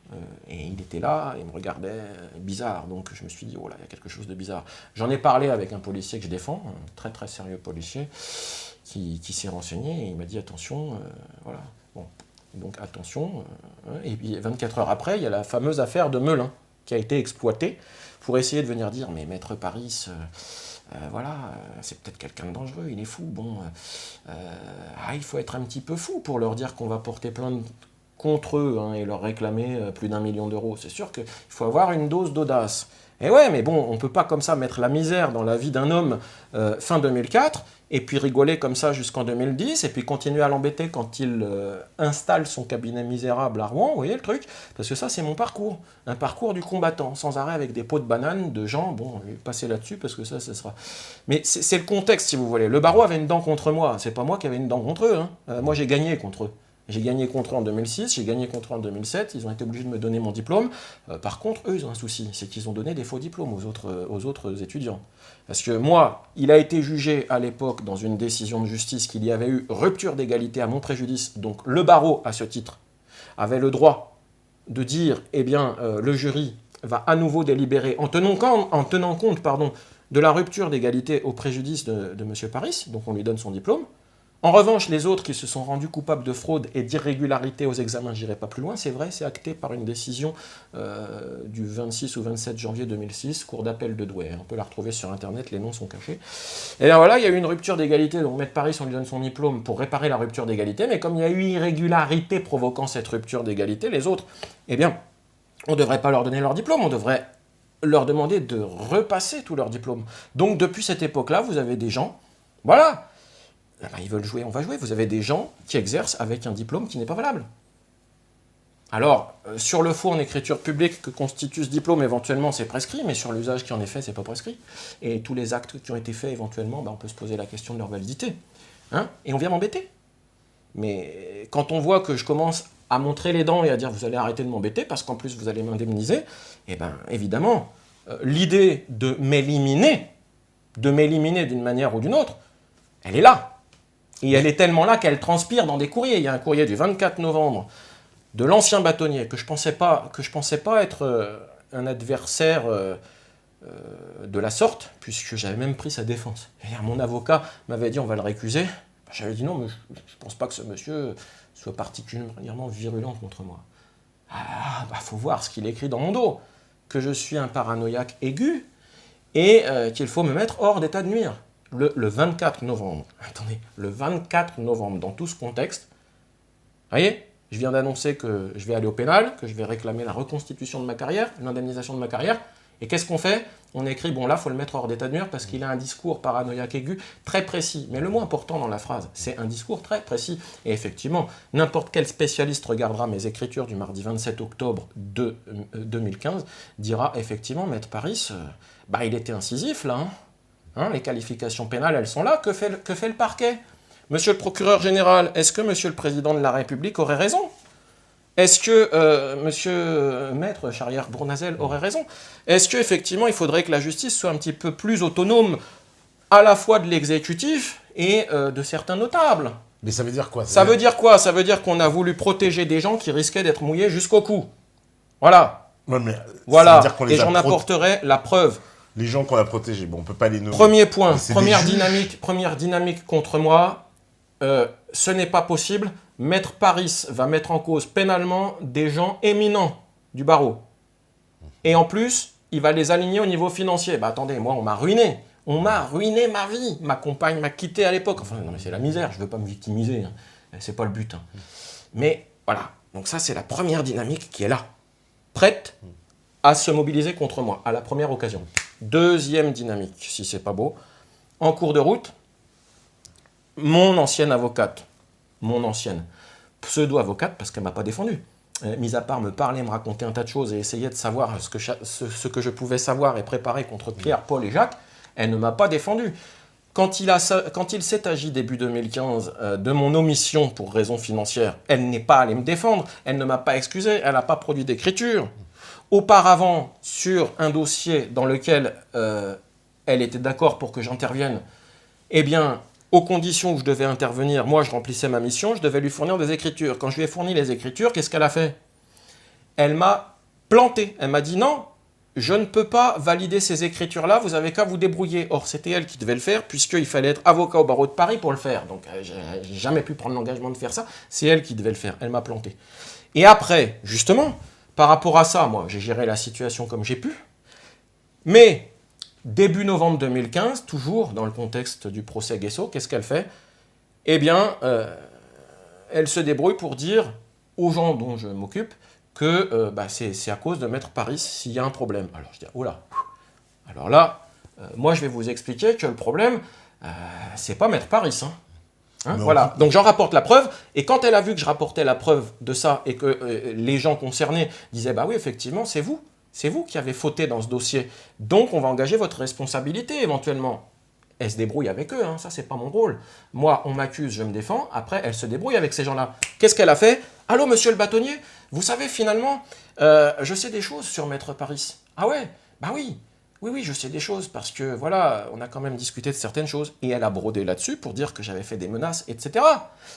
Et il était là, il me regardait bizarre. Donc je me suis dit, oh là, il y a quelque chose de bizarre. J'en ai parlé avec un policier que je défends, un très très sérieux policier, qui s'est renseigné et il m'a dit attention, voilà. Bon, donc attention. Et puis 24 heures après, il y a la fameuse affaire de Melun qui a été exploitée pour essayer de venir dire mais Maître Paris, voilà, c'est peut-être quelqu'un de dangereux, il est fou. Bon, il faut être un petit peu fou pour leur dire qu'on va porter plainte contre eux et leur réclamer plus d'1 million d'euros. C'est sûr qu'il faut avoir une dose d'audace. Et ouais, mais bon, on ne peut pas comme ça mettre la misère dans la vie d'un homme fin 2004, et puis rigoler comme ça jusqu'en 2010, et puis continuer à l'embêter quand il installe son cabinet misérable à Rouen, vous voyez le truc? Parce que ça, c'est mon parcours. Un parcours du combattant, sans arrêt avec des pots de banane, de gens, bon, je vais passer là-dessus parce que ça sera... Mais c'est le contexte, si vous voulez. Le barreau avait une dent contre moi, c'est pas moi qui avais une dent contre eux. Moi, j'ai gagné contre eux. J'ai gagné contre eux en 2006, j'ai gagné contre eux en 2007, ils ont été obligés de me donner mon diplôme. Par contre, eux, ils ont un souci, c'est qu'ils ont donné des faux diplômes aux autres étudiants. Parce que moi, il a été jugé à l'époque dans une décision de justice qu'il y avait eu rupture d'égalité à mon préjudice, donc le barreau, à ce titre, avait le droit de dire, eh bien, le jury va à nouveau délibérer en tenant compte de la rupture d'égalité au préjudice de M. Paris, donc on lui donne son diplôme. En revanche, les autres qui se sont rendus coupables de fraude et d'irrégularité aux examens, je n'irai pas plus loin, c'est vrai, c'est acté par une décision du 26 ou 27 janvier 2006, cour d'appel de Douai. On peut la retrouver sur Internet, les noms sont cachés. Et bien voilà, il y a eu une rupture d'égalité, donc Maître Paris, on lui donne son diplôme pour réparer la rupture d'égalité, mais comme il y a eu irrégularité provoquant cette rupture d'égalité, les autres, eh bien, on ne devrait pas leur donner leur diplôme, on devrait leur demander de repasser tous leurs diplômes. Donc depuis cette époque-là, vous avez des gens, voilà, ils veulent jouer, on va jouer. Vous avez des gens qui exercent avec un diplôme qui n'est pas valable. Alors, sur le fond en écriture publique que constitue ce diplôme, éventuellement, c'est prescrit, mais sur l'usage qui en est fait, c'est pas prescrit. Et tous les actes qui ont été faits, éventuellement, on peut se poser la question de leur validité. Et on vient m'embêter. Mais quand on voit que je commence à montrer les dents et à dire vous allez arrêter de m'embêter parce qu'en plus vous allez m'indemniser, eh bien, évidemment, l'idée de m'éliminer d'une manière ou d'une autre, elle est là. Et elle est tellement là qu'elle transpire dans des courriers. Il y a un courrier du 24 novembre de l'ancien bâtonnier que je pensais pas être un adversaire de la sorte, puisque j'avais même pris sa défense. Et mon avocat m'avait dit on va le récuser. J'avais dit non, mais je ne pense pas que ce monsieur soit particulièrement virulent contre moi. Ah, faut voir ce qu'il écrit dans mon dos, que je suis un paranoïaque aigu et qu'il faut me mettre hors d'état de nuire. Le 24 novembre, attendez, le 24 novembre, dans tout ce contexte, vous voyez, je viens d'annoncer que je vais aller au pénal, que je vais réclamer la reconstitution de ma carrière, l'indemnisation de ma carrière, et qu'est-ce qu'on fait? On écrit, bon là, il faut le mettre hors d'état de nuire parce qu'il a un discours paranoïaque aigu très précis. Mais le mot important dans la phrase, c'est un discours très précis. Et effectivement, n'importe quel spécialiste regardera mes écritures du mardi 27 octobre 2015, dira effectivement, Maître Paris, il était incisif là. Les qualifications pénales, elles sont là. Que fait le parquet? Monsieur le procureur général, est-ce que monsieur le président de la République aurait raison? Est-ce que monsieur Maître Charrière-Bournazel aurait raison? Est-ce qu'effectivement, il faudrait que la justice soit un petit peu plus autonome à la fois de l'exécutif et de certains notables? Mais ça veut dire quoi? Ça veut dire quoi? Ça veut dire qu'on a voulu protéger des gens qui risquaient d'être mouillés jusqu'au cou. Voilà. Ouais, mais voilà. Ça veut dire qu'on les et j'en apporterai la preuve. Les gens qu'on a protégés, bon, on ne peut pas les nommer. Premier point, première dynamique contre moi, ce n'est pas possible. Maître Paris va mettre en cause pénalement des gens éminents du barreau. Et en plus, il va les aligner au niveau financier. Attendez, moi, on m'a ruiné. On m'a ruiné ma vie. Ma compagne m'a quitté à l'époque. Enfin, non, mais c'est la misère. Je ne veux pas me victimiser. C'est pas le but. Mais voilà. Donc ça, c'est la première dynamique qui est là. Prête à se mobiliser contre moi, à la première occasion. Deuxième dynamique, si c'est pas beau. En cours de route, mon ancienne avocate, pseudo-avocate, parce qu'elle ne m'a pas défendu, mis à part me parler, me raconter un tas de choses et essayer de savoir ce que je pouvais savoir et préparer contre Pierre, Paul et Jacques, elle ne m'a pas défendu. Quand il s'est agi début 2015 de mon omission pour raison financière, elle n'est pas allée me défendre, elle ne m'a pas excusé, elle n'a pas produit d'écriture. Auparavant, sur un dossier dans lequel elle était d'accord pour que j'intervienne, eh bien, aux conditions où je devais intervenir, moi je remplissais ma mission, je devais lui fournir des écritures. Quand je lui ai fourni les écritures, qu'est-ce qu'elle a fait? Elle m'a planté. Elle m'a dit non, je ne peux pas valider ces écritures-là, vous avez qu'à vous débrouiller. Or, c'était elle qui devait le faire, puisqu'il fallait être avocat au barreau de Paris pour le faire. Donc, j'ai jamais pu prendre l'engagement de faire ça. C'est elle qui devait le faire. Elle m'a planté. Et après, justement, par rapport à ça, moi, j'ai géré la situation comme j'ai pu. Mais, début novembre 2015, toujours dans le contexte du procès Guesso, qu'est-ce qu'elle fait? Eh bien, elle se débrouille pour dire aux gens dont je m'occupe que c'est à cause de Maître Paris s'il y a un problème. Alors je dis, oula. Alors là, moi je vais vous expliquer que le problème, c'est pas Maître Paris. Voilà. Donc j'en rapporte la preuve, et quand elle a vu que je rapportais la preuve de ça, et que les gens concernés disaient, bah oui, effectivement, c'est vous qui avez fauté dans ce dossier, donc on va engager votre responsabilité éventuellement. Elle se débrouille avec eux, ça c'est pas mon rôle. Moi, on m'accuse, je me défends, après elle se débrouille avec ces gens-là. Qu'est-ce qu'elle a fait? Allô, monsieur le bâtonnier, vous savez finalement, je sais des choses sur Maître Paris. Ah ouais? Bah oui, je sais des choses, parce que voilà, on a quand même discuté de certaines choses. Et elle a brodé là-dessus pour dire que j'avais fait des menaces, etc.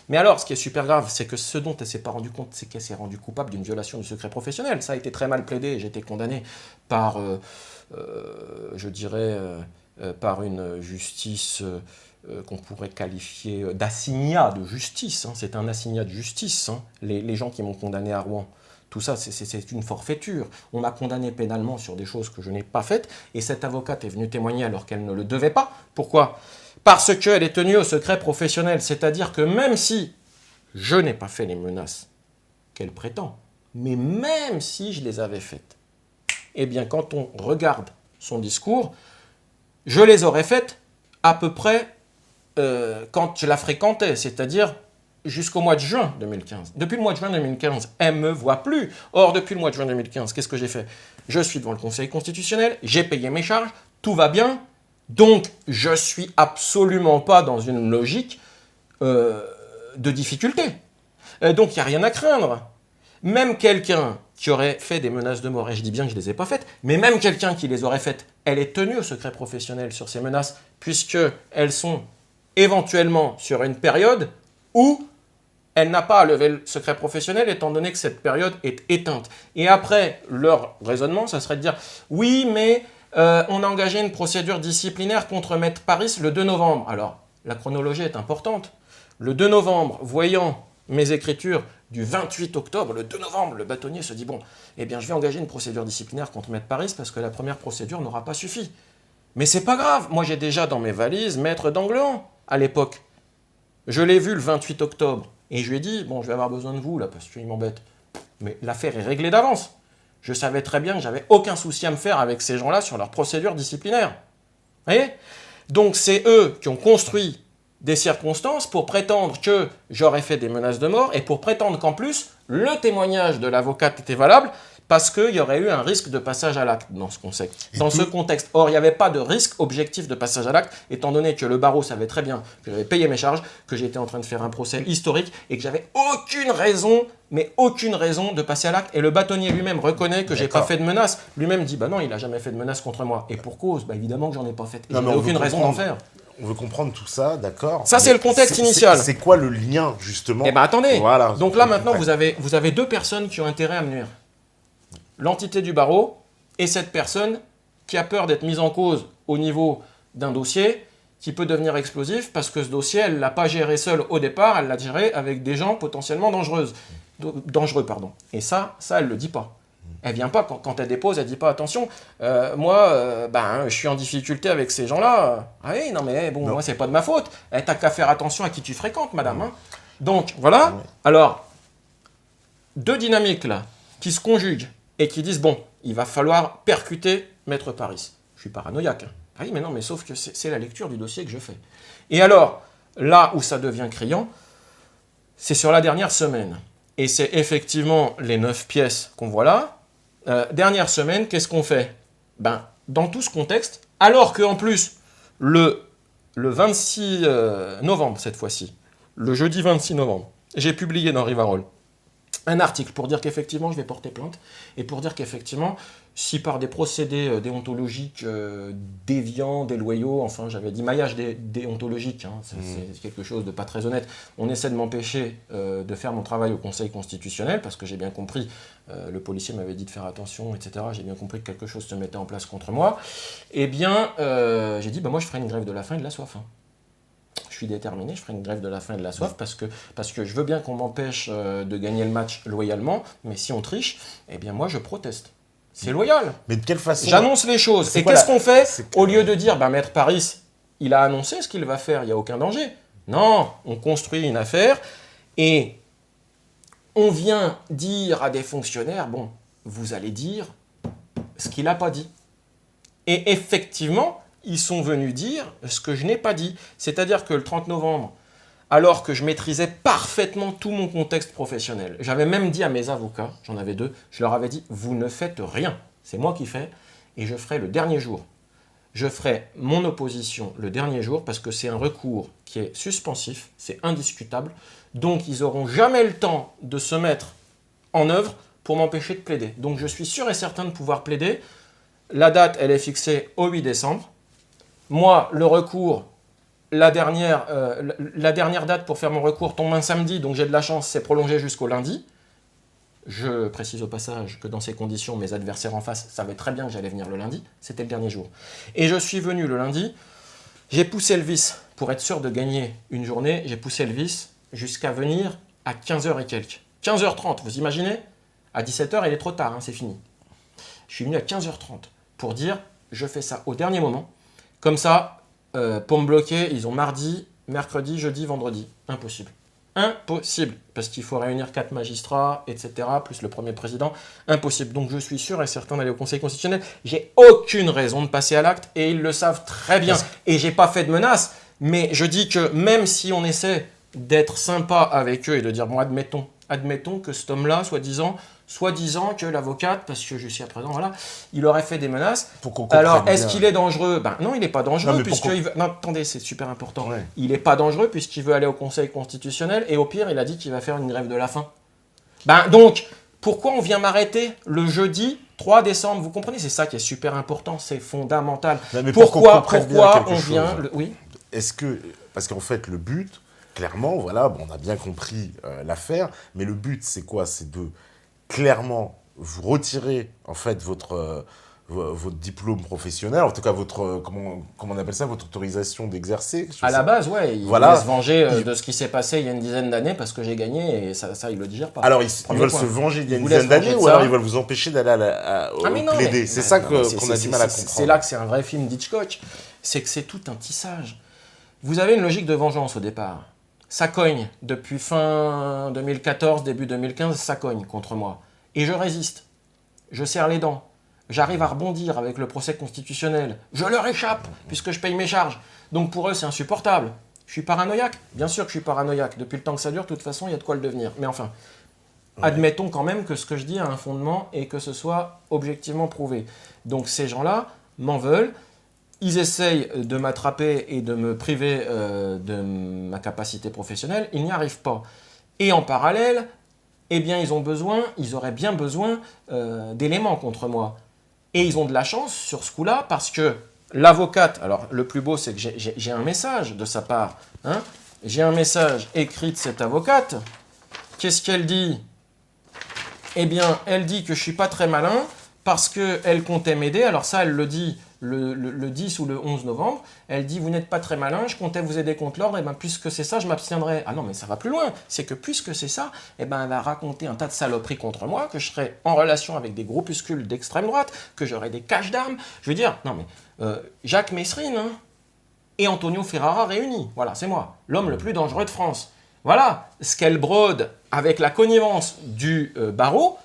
Mais alors, ce qui est super grave, c'est que ce dont elle s'est pas rendu compte, c'est qu'elle s'est rendue coupable d'une violation du secret professionnel. Ça a été très mal plaidé, et j'ai été condamné par, je dirais... par une justice qu'on pourrait qualifier d'assignat de justice. C'est un assignat de justice. Les gens qui m'ont condamné à Rouen, tout ça, c'est une forfaiture. On m'a condamné pénalement sur des choses que je n'ai pas faites, et cette avocate est venue témoigner alors qu'elle ne le devait pas. Pourquoi? Parce qu'elle est tenue au secret professionnel, c'est-à-dire que même si je n'ai pas fait les menaces qu'elle prétend, mais même si je les avais faites, eh bien quand on regarde son discours, je les aurais faites à peu près quand je la fréquentais, c'est-à-dire jusqu'au mois de juin 2015. Depuis le mois de juin 2015, elle ne me voit plus. Or, depuis le mois de juin 2015, qu'est-ce que j'ai fait? Je suis devant le Conseil constitutionnel, j'ai payé mes charges, tout va bien, donc je ne suis absolument pas dans une logique de difficulté. Donc, il n'y a rien à craindre. Même quelqu'un qui aurait fait des menaces de mort, et je dis bien que je ne les ai pas faites, mais même quelqu'un qui les aurait faites, elle est tenue au secret professionnel sur ces menaces, puisqu'elles sont éventuellement sur une période où elle n'a pas à lever le secret professionnel étant donné que cette période est éteinte. Et après, leur raisonnement, ça serait de dire « Oui, mais on a engagé une procédure disciplinaire contre Maître Paris le 2 novembre. » Alors, la chronologie est importante. Le 2 novembre, voyant mes écritures du 28 octobre, le 2 novembre, le bâtonnier se dit « Bon, eh bien, je vais engager une procédure disciplinaire contre Maître Paris parce que la première procédure n'aura pas suffi. » Mais c'est pas grave, moi j'ai déjà dans mes valises Maître d'Anglean à l'époque. Je l'ai vu le 28 octobre. Et je lui ai dit, bon, je vais avoir besoin de vous, là, parce qu'il m'embête. Mais l'affaire est réglée d'avance. Je savais très bien que j'avais aucun souci à me faire avec ces gens-là sur leur procédure disciplinaire. Vous voyez? Donc, c'est eux qui ont construit des circonstances pour prétendre que j'aurais fait des menaces de mort et pour prétendre qu'en plus, le témoignage de l'avocate était valable parce qu'il y aurait eu un risque de passage à l'acte dans ce contexte. Or, il n'y avait pas de risque objectif de passage à l'acte, étant donné que le barreau savait très bien que j'avais payé mes charges, que j'étais en train de faire un procès historique et que j'avais aucune raison de passer à l'acte. Et le bâtonnier lui-même reconnaît que j'ai pas fait de menace. Lui-même dit, bah non, il n'a jamais fait de menace contre moi. Et pour cause, bah évidemment que j'en ai pas fait. J'avais aucune raison d'en faire. On veut comprendre tout ça, d'accord. Ça, c'est le contexte initial. C'est quoi le lien, justement? Eh bien, attendez. Voilà, donc là, maintenant, vous avez deux personnes qui ont intérêt à me nuire. L'entité du barreau et cette personne qui a peur d'être mise en cause au niveau d'un dossier qui peut devenir explosif parce que ce dossier, elle ne l'a pas géré seule au départ, elle l'a géré avec des gens potentiellement dangereux. Et ça, elle ne le dit pas. Elle vient pas, quand elle dépose, elle ne dit pas, attention, je suis en difficulté avec ces gens-là. Ah oui, non mais bon, moi, c'est pas de ma faute. T'as qu'à faire attention à qui tu fréquentes, madame. Hein. Donc, voilà. Alors, deux dynamiques là, qui se conjuguent et qui disent, bon, il va falloir percuter Maître Paris. Je suis paranoïaque. Hein. Ah oui, mais non, mais sauf que c'est la lecture du dossier que je fais. Et alors, là où ça devient criant, c'est sur la dernière semaine. Et c'est effectivement les 9 pièces qu'on voit là. Dernière semaine, qu'est-ce qu'on fait? Dans tout ce contexte, alors qu'en plus, le 26 novembre, cette fois-ci, le jeudi 26 novembre, j'ai publié dans Rivarol un article pour dire qu'effectivement, je vais porter plainte et pour dire qu'effectivement, si par des procédés déontologiques déviants, déloyaux, enfin j'avais dit maillage déontologique, hein, c'est quelque chose de pas très honnête, on essaie de m'empêcher de faire mon travail au Conseil constitutionnel parce que j'ai bien compris, le policier m'avait dit de faire attention, etc. J'ai bien compris que quelque chose se mettait en place contre moi. Eh bien, j'ai dit, moi je ferai une grève de la faim et de la soif. Hein. Je suis déterminé, je ferai une grève de la faim et de la soif parce que je veux bien qu'on m'empêche de gagner le match loyalement, mais si on triche, eh bien moi je proteste. C'est loyal. Mais de quelle façon? J'annonce les choses. Et qu'est-ce qu'on fait au lieu de dire, Maître Paris, il a annoncé ce qu'il va faire, il n'y a aucun danger. Non, on construit une affaire et on vient dire à des fonctionnaires, bon, vous allez dire ce qu'il n'a pas dit. Et effectivement, ils sont venus dire ce que je n'ai pas dit. C'est-à-dire que le 30 novembre, alors que je maîtrisais parfaitement tout mon contexte professionnel, j'avais même dit à mes avocats, j'en avais 2, je leur avais dit, vous ne faites rien, c'est moi qui fais, et je ferai le dernier jour. Je ferai mon opposition le dernier jour, parce que c'est un recours qui est suspensif, c'est indiscutable, donc ils n'auront jamais le temps de se mettre en œuvre pour m'empêcher de plaider. Donc je suis sûr et certain de pouvoir plaider. La date, elle est fixée au 8 décembre. Moi, le recours, la dernière date pour faire mon recours tombe un samedi, donc j'ai de la chance, c'est prolongé jusqu'au lundi. Je précise au passage que dans ces conditions, mes adversaires en face savaient très bien que j'allais venir le lundi, c'était le dernier jour. Et je suis venu le lundi, j'ai poussé le vice pour être sûr de gagner une journée, j'ai poussé le vice jusqu'à venir à 15h et quelques. 15h30, vous imaginez? À 17h, il est trop tard, hein, c'est fini. Je suis venu à 15h30 pour dire, je fais ça au dernier moment. Comme ça, pour me bloquer, ils ont mardi, mercredi, jeudi, vendredi. Impossible. Impossible. Parce qu'il faut réunir 4 magistrats, etc., plus le premier président. Impossible. Donc je suis sûr et certain d'aller au Conseil constitutionnel. J'ai aucune raison de passer à l'acte et ils le savent très bien. Et j'ai pas fait de menace, mais je dis que même si on essaie d'être sympa avec eux et de dire, bon, admettons que cet homme-là, soi-disant que l'avocate, parce que jusqu'à présent, voilà, il aurait fait des menaces. Alors, est-ce qu'il est dangereux? Non, il n'est pas dangereux, Non, attendez, c'est super important. Ouais. Il n'est pas dangereux puisqu'il veut aller au Conseil constitutionnel et au pire, il a dit qu'il va faire une grève de la faim. Donc, pourquoi on vient m'arrêter le jeudi 3 décembre? Vous comprenez? C'est ça qui est super important, c'est fondamental. Non, mais pourquoi on vient... Oui. Est-ce que... Parce qu'en fait, le but, clairement, voilà, bon, on a bien compris l'affaire, mais le but, c'est quoi? C'est de clairement vous retirer, en fait, votre diplôme professionnel, en tout cas votre, comment on appelle ça, votre autorisation d'exercer. À la base, ouais, il voulait se venger de ce qui s'est passé il y a une dizaine d'années parce que j'ai gagné et ça il le digère pas. Alors, ils veulent se venger il y a une dizaine d'années ou alors ils veulent vous empêcher d'aller au plaider. C'est ça qu'on a du mal à comprendre. C'est là que c'est un vrai film d'Hitchcock, c'est que c'est tout un tissage. Vous avez une logique de vengeance au départ. Ça cogne. Depuis fin 2014, début 2015, ça cogne contre moi. Et je résiste. Je serre les dents. J'arrive à rebondir avec le procès constitutionnel. Je leur échappe, puisque je paye mes charges. Donc pour eux, c'est insupportable. Je suis paranoïaque. Bien sûr que je suis paranoïaque. Depuis le temps que ça dure, de toute façon, il y a de quoi le devenir. Mais enfin, admettons quand même que ce que je dis a un fondement et que ce soit objectivement prouvé. Donc ces gens-là m'en veulent. Ils essayent de m'attraper et de me priver de ma capacité professionnelle. Ils n'y arrivent pas. Et en parallèle, eh bien, ils auraient bien besoin d'éléments contre moi. Et ils ont de la chance sur ce coup-là parce que l'avocate, alors le plus beau c'est que j'ai un message de sa part, hein, j'ai un message écrit de cette avocate. Qu'est-ce qu'elle dit? Eh bien, elle dit que je ne suis pas très malin parce qu'elle comptait m'aider. Alors ça, elle le dit le 10 ou le 11 novembre. Elle dit, vous n'êtes pas très malin, je comptais vous aider contre l'ordre, et bien puisque c'est ça, je m'abstiendrai. Ah non, mais ça va plus loin. C'est que puisque c'est ça, eh ben, elle a raconté un tas de saloperies contre moi, que je serais en relation avec des groupuscules d'extrême droite, que j'aurais des caches d'armes. Je veux dire, non mais, Jacques Messrine hein, et Antonio Ferrara réunis. Voilà, c'est moi, l'homme le plus dangereux de France. Voilà, ce qu'elle brode avec la connivence du barreau,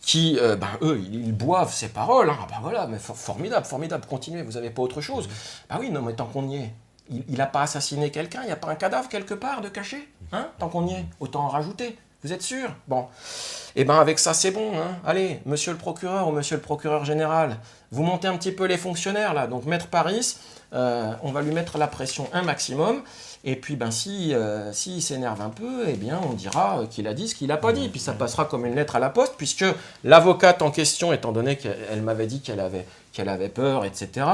qui, eux, ils boivent ces paroles. Hein. Ah ben voilà, mais formidable, formidable, continuez, vous n'avez pas autre chose. Bah oui, non, mais tant qu'on y est, il n'a pas assassiné quelqu'un, il n'y a pas un cadavre quelque part de caché, hein, tant qu'on y est, autant en rajouter. Vous êtes sûr? Bon. Eh bien, avec ça, c'est bon. Hein. Allez, monsieur le procureur ou monsieur le procureur général, vous montez un petit peu les fonctionnaires, là. Donc, Maître Paris, on va lui mettre la pression un maximum. Et puis, ben, s'il s'énerve un peu, eh bien, on dira qu'il a dit ce qu'il n'a pas dit. Puis, ça passera comme une lettre à la poste, puisque l'avocate en question, étant donné qu'elle m'avait dit qu'elle avait peur, etc.,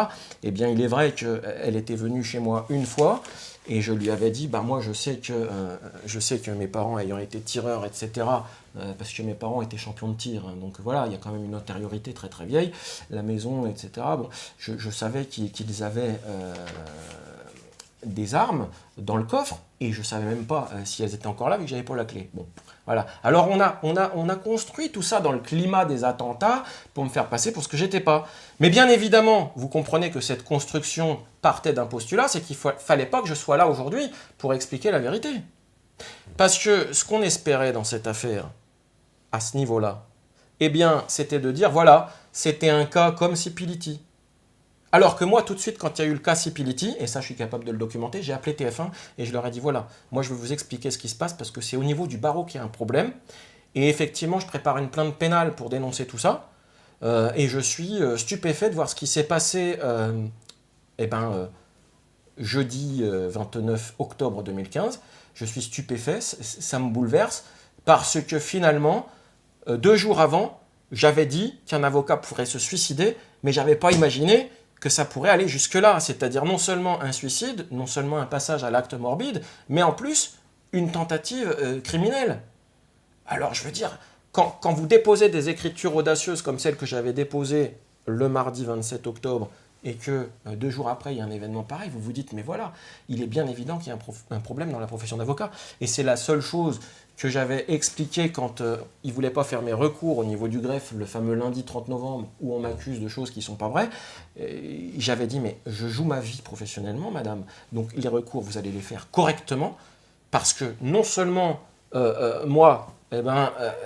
eh bien, il est vrai qu'elle était venue chez moi une fois. Et je lui avais dit, bah moi je sais que mes parents ayant été tireurs, etc., parce que mes parents étaient champions de tir, hein, donc voilà, il y a quand même une antériorité très très vieille, la maison, etc., bon, je savais qu'ils avaient des armes dans le coffre, et je ne savais même pas si elles étaient encore là, vu que je n'avais pas la clé. Bon, voilà. Alors on a construit tout ça dans le climat des attentats pour me faire passer pour ce que j'étais pas. Mais bien évidemment, vous comprenez que cette construction partait d'un postulat, c'est qu'il ne fallait pas que je sois là aujourd'hui pour expliquer la vérité. Parce que ce qu'on espérait dans cette affaire, à ce niveau-là, eh bien, c'était de dire, voilà, c'était un cas comme Sipiliti. Alors que moi, tout de suite, quand il y a eu le cas Sipiliti, et ça je suis capable de le documenter, j'ai appelé TF1 et je leur ai dit, voilà, moi je vais vous expliquer ce qui se passe parce que c'est au niveau du barreau qu'il y a un problème. Et effectivement, je prépare une plainte pénale pour dénoncer tout ça. Et je suis stupéfait de voir ce qui s'est passé jeudi 29 octobre 2015. Je suis stupéfait, ça me bouleverse, parce que finalement, 2 jours avant, j'avais dit qu'un avocat pourrait se suicider, mais je n'avais pas imaginé que ça pourrait aller jusque-là, c'est-à-dire non seulement un suicide, non seulement un passage à l'acte morbide, mais en plus une tentative criminelle. Alors je veux dire, quand vous déposez des écritures audacieuses comme celle que j'avais déposée le mardi 27 octobre, et que 2 jours après, il y a un événement pareil, vous vous dites, mais voilà, il est bien évident qu'il y a un problème dans la profession d'avocat. Et c'est la seule chose que j'avais expliqué quand ils ne voulaient pas faire mes recours au niveau du greffe, le fameux lundi 30 novembre, où on m'accuse de choses qui ne sont pas vraies. J'avais dit, mais je joue ma vie professionnellement, madame. Donc les recours, vous allez les faire correctement, parce que non seulement moi,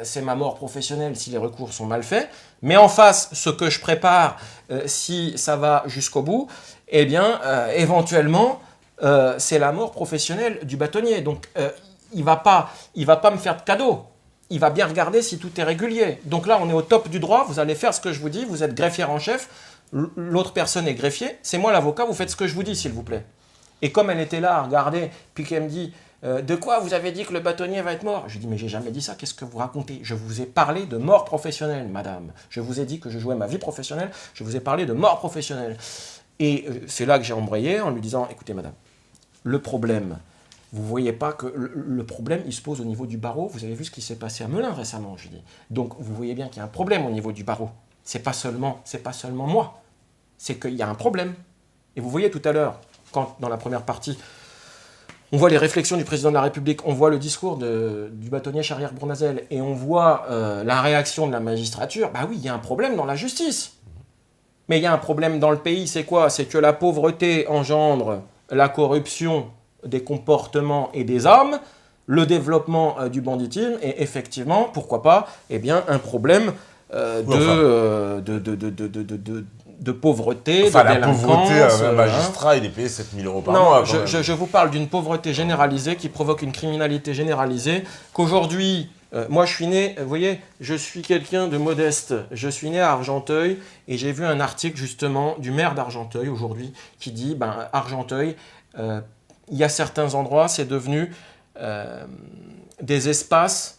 c'est ma mort professionnelle si les recours sont mal faits, mais en face, ce que je prépare, si ça va jusqu'au bout, eh bien, éventuellement, c'est la mort professionnelle du bâtonnier. Donc, il va pas me faire de cadeau. Il va bien regarder si tout est régulier. Donc là, on est au top du droit, vous allez faire ce que je vous dis, vous êtes greffière en chef, l'autre personne est greffier, c'est moi l'avocat, vous faites ce que je vous dis, s'il vous plaît. Et comme elle était là à regarder, puis qu'elle me dit, de quoi vous avez dit que le bâtonnier va être mort? Je lui dis, mais j'ai jamais dit ça, qu'est-ce que vous racontez? Je vous ai parlé de mort professionnelle, madame. Je vous ai dit que je jouais ma vie professionnelle, je vous ai parlé de mort professionnelle. Et c'est là que j'ai embrayé en lui disant, écoutez, madame, le problème, vous ne voyez pas que le problème, il se pose au niveau du barreau. Vous avez vu ce qui s'est passé à Melun récemment, je dis. Donc, vous voyez bien qu'il y a un problème au niveau du barreau. C'est pas seulement moi. C'est qu'il y a un problème. Et vous voyez tout à l'heure, quand dans la première partie, on voit les réflexions du président de la République, on voit le discours du bâtonnier Charrière-Bournazel, et on voit la réaction de la magistrature, bah oui, il y a un problème dans la justice. Mais il y a un problème dans le pays, c'est quoi? C'est que la pauvreté engendre la corruption des comportements et des âmes, le développement du banditisme, et effectivement, pourquoi pas, eh bien, un problème de pauvreté, enfin, de la délinquance. pauvreté, un magistrat, il est payé 7 000 € par mois. Non, je vous parle d'une pauvreté généralisée qui provoque une criminalité généralisée, qu'aujourd'hui, moi je suis né, vous voyez, je suis quelqu'un de modeste, je suis né à Argenteuil, et j'ai vu un article justement du maire d'Argenteuil aujourd'hui, qui dit, Argenteuil, il y a certains endroits, c'est devenu des espaces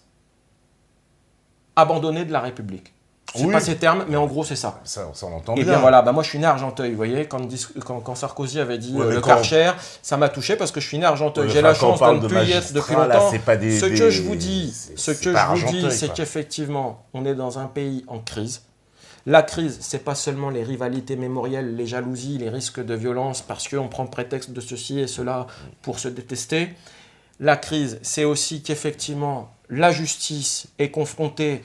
abandonnés de la République. Je ne sais pas ces termes, mais en gros, c'est ça. Ça on entend bien. Et bien voilà, moi je suis né à Argenteuil, vous voyez, quand Sarkozy avait dit le Karcher, ça m'a touché parce que je suis né à Argenteuil. J'ai la chance de ne plus y être depuis longtemps. Ce que je vous dis, c'est qu'effectivement, on est dans un pays en crise. La crise, ce n'est pas seulement les rivalités mémorielles, les jalousies, les risques de violence, parce qu'on prend prétexte de ceci et cela pour se détester. La crise, c'est aussi qu'effectivement, la justice est confrontée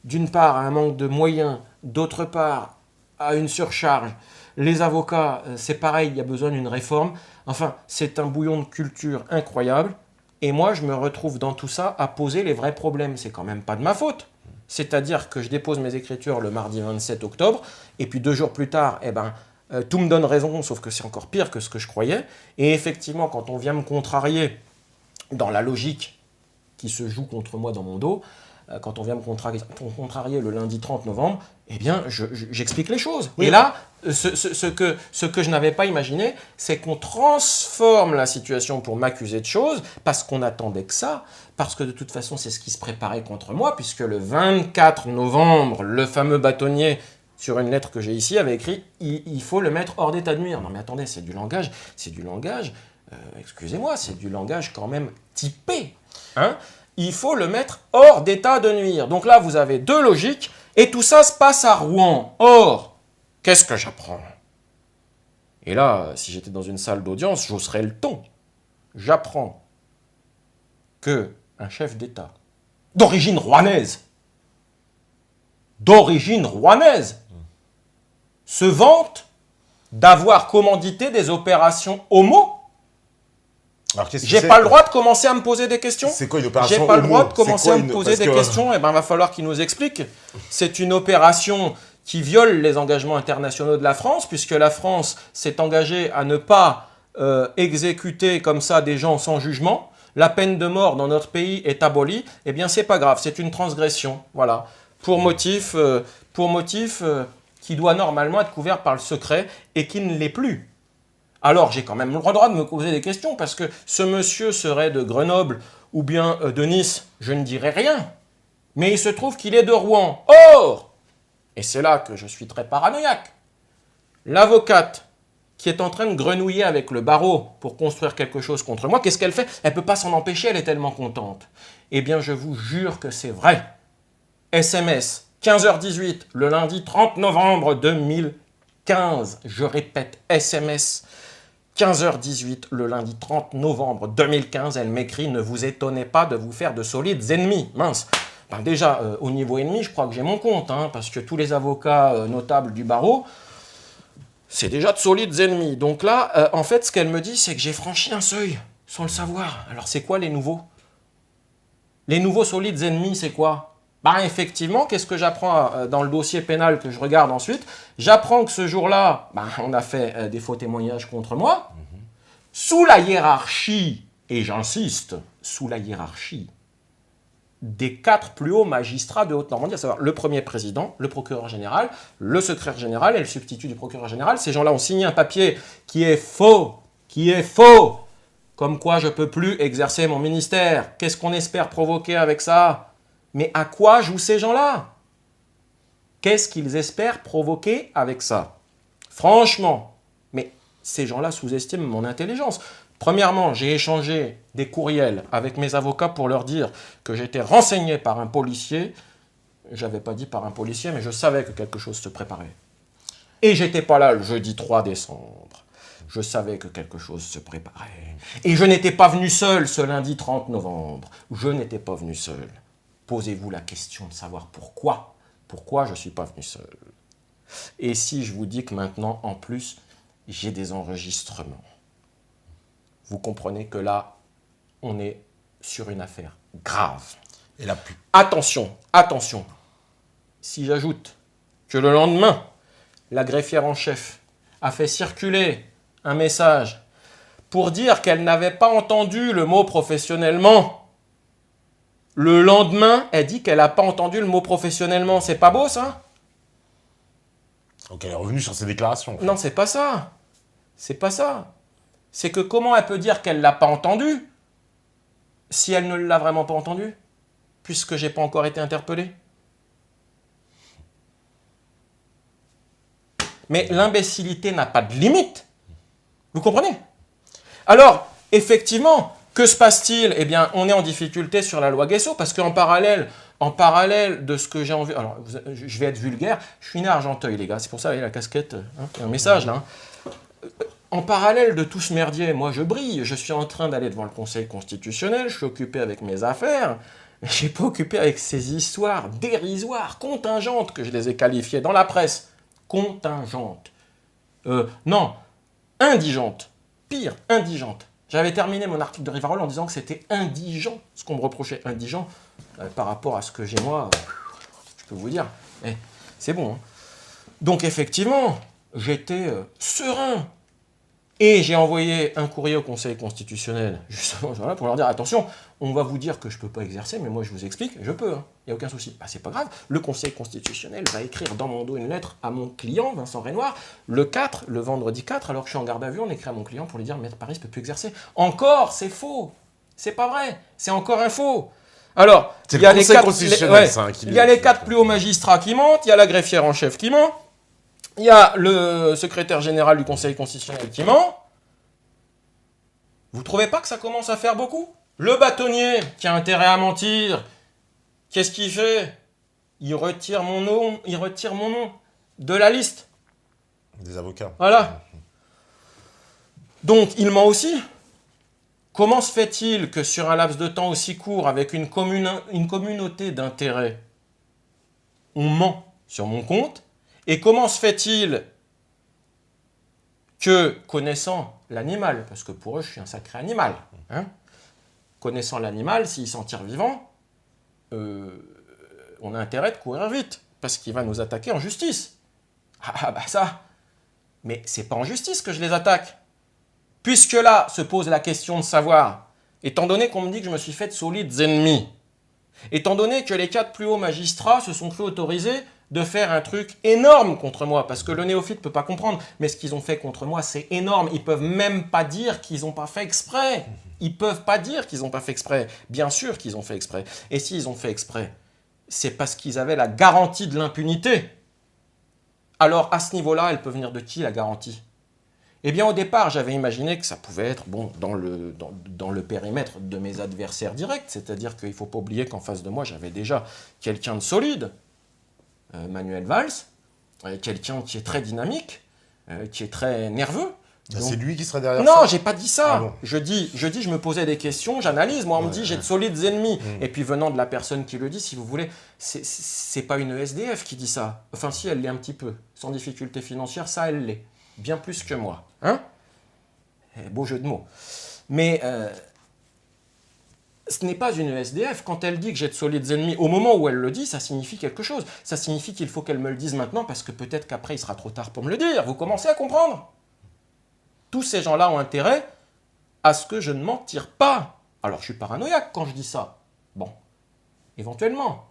d'une part à un manque de moyens, d'autre part à une surcharge. Les avocats, c'est pareil, il y a besoin d'une réforme. Enfin, c'est un bouillon de culture incroyable. Et moi, je me retrouve dans tout ça à poser les vrais problèmes. C'est quand même pas de ma faute. C'est-à-dire que je dépose mes écritures le mardi 27 octobre, et puis 2 jours plus tard, tout me donne raison, sauf que c'est encore pire que ce que je croyais. Et effectivement, quand on vient me contrarier dans la logique qui se joue contre moi dans mon dos, quand on vient me contrarier le lundi 30 novembre, eh bien, j'explique les choses. Oui. Et là, ce que je n'avais pas imaginé, c'est qu'on transforme la situation pour m'accuser de choses, parce qu'on attendait que ça, parce que de toute façon, c'est ce qui se préparait contre moi, puisque le 24 novembre, le fameux bâtonnier, sur une lettre que j'ai ici, avait écrit « Il faut le mettre hors d'état de nuire ». Non mais attendez, c'est du langage, excusez-moi, c'est du langage quand même typé, hein. Il faut le mettre hors d'état de nuire. Donc là, vous avez 2 logiques, et tout ça se passe à Rouen. Or, qu'est-ce que j'apprends? Et là, si j'étais dans une salle d'audience, j'hausserais le ton. J'apprends que un chef d'État d'origine rouennaise, se vante d'avoir commandité des opérations homo. J'ai pas le droit de commencer à me poser des questions. C'est quoi une opération homo? J'ai pas le droit de commencer à me poser des questions. Eh ben, va falloir qu'il nous explique. C'est une opération qui viole les engagements internationaux de la France, puisque la France s'est engagée à ne pas exécuter comme ça des gens sans jugement. La peine de mort dans notre pays est abolie. Eh bien, c'est pas grave. C'est une transgression. Voilà. Pour motif qui doit normalement être couvert par le secret et qui ne l'est plus. Alors, j'ai quand même le droit de me poser des questions, parce que ce monsieur serait de Grenoble ou bien de Nice, je ne dirais rien. Mais il se trouve qu'il est de Rouen. Or, et c'est là que je suis très paranoïaque, l'avocate qui est en train de grenouiller avec le barreau pour construire quelque chose contre moi, qu'est-ce qu'elle fait? Elle ne peut pas s'en empêcher, elle est tellement contente. Eh bien, je vous jure que c'est vrai. SMS, 15h18, le lundi 30 novembre 2015. Je répète, SMS, 15h18, le lundi 30 novembre 2015, elle m'écrit « Ne vous étonnez pas de vous faire de solides ennemis. » Mince. Ben déjà, au niveau ennemi, je crois que j'ai mon compte, hein, parce que tous les avocats notables du barreau, c'est déjà de solides ennemis. Donc là, en fait, ce qu'elle me dit, c'est que j'ai franchi un seuil, sans le savoir. Alors, c'est quoi les nouveaux? Les nouveaux solides ennemis, c'est quoi? Ben effectivement, qu'est-ce que j'apprends dans le dossier pénal que je regarde ensuite? J'apprends que ce jour-là, on a fait des faux témoignages contre moi, sous la hiérarchie, et j'insiste, sous la hiérarchie des 4 plus hauts magistrats de Haute-Normandie, à savoir le premier président, le procureur général, le secrétaire général et le substitut du procureur général. Ces gens-là ont signé un papier qui est faux, comme quoi je ne peux plus exercer mon ministère. Qu'est-ce qu'on espère provoquer avec ça? Mais à quoi jouent ces gens-là? Qu'est-ce qu'ils espèrent provoquer avec ça? Franchement, mais ces gens-là sous-estiment mon intelligence. Premièrement, j'ai échangé des courriels avec mes avocats pour leur dire que j'étais renseigné par un policier. Je n'avais pas dit par un policier, mais je savais que quelque chose se préparait. Et j'étais pas là le jeudi 3 décembre. Je savais que quelque chose se préparait. Et je n'étais pas venu seul ce lundi 30 novembre. Je n'étais pas venu seul. Posez-vous la question de savoir pourquoi. Pourquoi je ne suis pas venu seul. Et si je vous dis que maintenant, en plus, j'ai des enregistrements. Vous comprenez que là, on est sur une affaire grave. Et là, attention, attention. Si j'ajoute que le lendemain, la greffière en chef a fait circuler un message pour dire qu'elle n'avait pas entendu le mot professionnellement. Le lendemain, elle dit qu'elle n'a pas entendu le mot professionnellement. C'est pas beau, ça? Donc elle est revenue sur ses déclarations. Non, c'est pas ça. C'est pas ça. C'est que comment elle peut dire qu'elle ne l'a pas entendu si elle ne l'a vraiment pas entendu, puisque j'ai pas encore été interpellé? Mais l'imbécilité n'a pas de limite. Vous comprenez? Alors, effectivement, que se passe-t-il? Eh bien, on est en difficulté sur la loi Guesso, parce qu'en parallèle de ce que j'ai envie... Alors, je vais être vulgaire, je suis né à Argenteuil, les gars, c'est pour ça, vous voyez, la casquette, hein, il y a un message, là. En parallèle de tout ce merdier, moi, je brille, je suis en train d'aller devant le Conseil constitutionnel, je suis occupé avec mes affaires, mais je ne suis pas occupé avec ces histoires dérisoires, contingentes, que je les ai qualifiées dans la presse. Contingentes. Non, indigentes. Pire, indigentes. J'avais terminé mon article de Rivarol en disant que c'était indigent, ce qu'on me reprochait, indigent, par rapport à ce que j'ai moi, je peux vous dire, c'est bon. Hein. Donc effectivement, j'étais serein. Et j'ai envoyé un courrier au Conseil constitutionnel, justement, voilà, pour leur dire, attention, on va vous dire que je ne peux pas exercer, mais moi je vous explique, je peux, il n'y a aucun souci. Bah, c'est pas grave, le Conseil constitutionnel va écrire dans mon dos une lettre à mon client, Vincent Renoir, le vendredi 4, alors que je suis en garde à vue, on écrit à mon client pour lui dire, Maître Paris ne peut plus exercer. Encore, c'est faux, c'est pas vrai, c'est encore un faux. Alors, il y a les quatre plus hauts magistrats qui mentent, il y a la greffière en chef qui ment, il y a le secrétaire général du Conseil constitutionnel qui ment. Vous ne trouvez pas que ça commence à faire beaucoup? Le bâtonnier qui a intérêt à mentir, qu'est-ce qu'il fait? Il retire mon nom de la liste. Des avocats. Voilà. Donc, il ment aussi. Comment se fait-il que sur un laps de temps aussi court, avec une communauté d'intérêts, on ment sur mon compte? Et comment se fait-il que, connaissant l'animal, parce que pour eux, je suis un sacré animal, hein, connaissant l'animal, s'il s'en tire vivant, on a intérêt de courir vite, parce qu'il va nous attaquer en justice. Ah bah ça, mais c'est pas en justice que je les attaque. Puisque là, se pose la question de savoir, étant donné qu'on me dit que je me suis fait de solides ennemis, étant donné que les 4 plus hauts magistrats se sont cru autorisés de faire un truc énorme contre moi, parce que le néophyte ne peut pas comprendre, mais ce qu'ils ont fait contre moi, c'est énorme. Ils ne peuvent même pas dire qu'ils n'ont pas fait exprès. Ils ne peuvent pas dire qu'ils n'ont pas fait exprès. Bien sûr qu'ils ont fait exprès. Et s'ils ont fait exprès, c'est parce qu'ils avaient la garantie de l'impunité. Alors, à ce niveau-là, elle peut venir de qui, la garantie? Eh bien, au départ, j'avais imaginé que ça pouvait être dans le périmètre de mes adversaires directs, c'est-à-dire qu'il ne faut pas oublier qu'en face de moi, j'avais déjà quelqu'un de solide, Manuel Valls, quelqu'un qui est très dynamique, qui est très nerveux. C'est lui qui serait derrière ça? Non, j'ai pas dit ça. Ah bon. Je dis, je me posais des questions, j'analyse. Moi, on me dit, j'ai de solides ennemis. Et puis, venant de la personne qui le dit, si vous voulez, c'est pas une SDF qui dit ça. Enfin, si, elle l'est un petit peu. Sans difficulté financière, ça, elle l'est. Bien plus que moi. Hein? Beau jeu de mots. Mais ce n'est pas une SDF. Quand elle dit que j'ai de solides ennemis, au moment où elle le dit, ça signifie quelque chose. Ça signifie qu'il faut qu'elle me le dise maintenant, parce que peut-être qu'après, il sera trop tard pour me le dire. Vous commencez à comprendre? Tous ces gens-là ont intérêt à ce que je ne m'en tire pas. Alors, je suis paranoïaque quand je dis ça. Bon, éventuellement.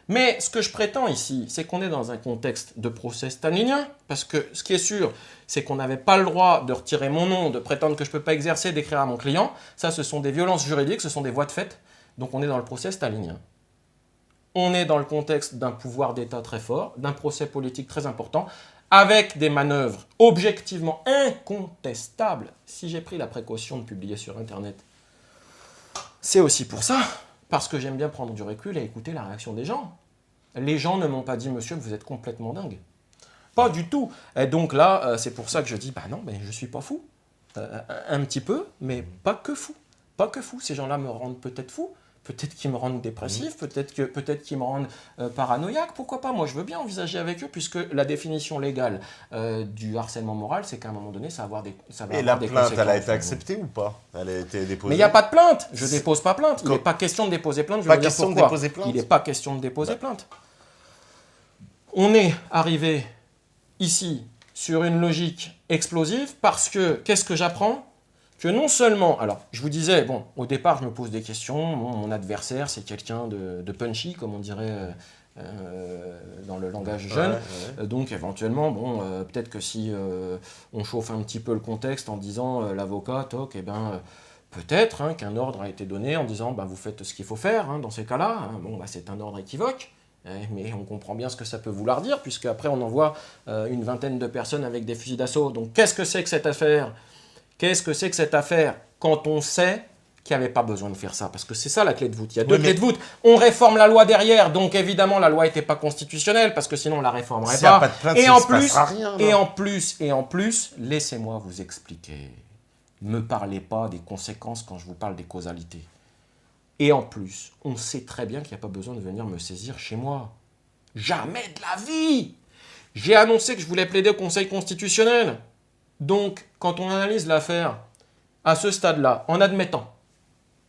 Mais ce que je prétends ici, c'est qu'on est dans un contexte de procès stalinien, parce que ce qui est sûr, c'est qu'on n'avait pas le droit de retirer mon nom, de prétendre que je ne peux pas exercer, d'écrire à mon client. Ça, ce sont des violences juridiques, ce sont des voies de fait. Donc, on est dans le procès stalinien. On est dans le contexte d'un pouvoir d'État très fort, d'un procès politique très important, avec des manœuvres objectivement incontestables, si j'ai pris la précaution de publier sur Internet, c'est aussi pour ça, parce que j'aime bien prendre du recul et écouter la réaction des gens. Les gens ne m'ont pas dit, monsieur, vous êtes complètement dingue. Pas du tout. Et donc là, c'est pour ça que je dis, bah non, mais je ne suis pas fou. Un petit peu, mais pas que fou. Pas que fou. Ces gens-là me rendent peut-être fou. Peut-être qu'ils me rendent dépressif, peut-être qu'ils me rendent paranoïaque, pourquoi pas. Moi, je veux bien envisager avec eux, puisque la définition légale du harcèlement moral, c'est qu'à un moment donné, ça va avoir des conséquences. Et la plainte, elle a été acceptée ou pas? Elle a été déposée? Mais il n'y a pas de plainte. Je ne dépose pas plainte. Il n'est pas question de déposer plainte. Je vais vous dire pourquoi. Il n'est pas question de déposer plainte. On est arrivé ici sur une logique explosive parce que, qu'est-ce que j'apprends? Que non seulement, alors je vous disais, bon, au départ je me pose des questions, mon adversaire c'est quelqu'un de punchy, comme on dirait dans le langage jeune, donc éventuellement, bon, peut-être que si on chauffe un petit peu le contexte en disant l'avocat, toc, eh ben, peut-être qu'un ordre a été donné en disant, ben, vous faites ce qu'il faut faire dans ces cas-là, bon, bah, c'est un ordre équivoque. Mais on comprend bien ce que ça peut vouloir dire, puisque après on envoie une vingtaine de personnes avec des fusils d'assaut. Donc qu'est-ce que c'est que cette affaire? Qu'est-ce que c'est que cette affaire quand on sait qu'il n'y avait pas besoin de faire ça? Parce que c'est ça la clé de voûte. Il y a deux clés de voûte. On réforme la loi derrière, donc évidemment la loi n'était pas constitutionnelle, parce que sinon on la réformerait pas. Pas de plainte, et, en plus, rien, et en plus, laissez-moi vous expliquer. Ne me parlez pas des conséquences quand je vous parle des causalités. Et en plus, on sait très bien qu'il n'y a pas besoin de venir me saisir chez moi. Jamais de la vie! J'ai annoncé que je voulais plaider au Conseil constitutionnel. Donc, quand on analyse l'affaire à ce stade-là, en admettant,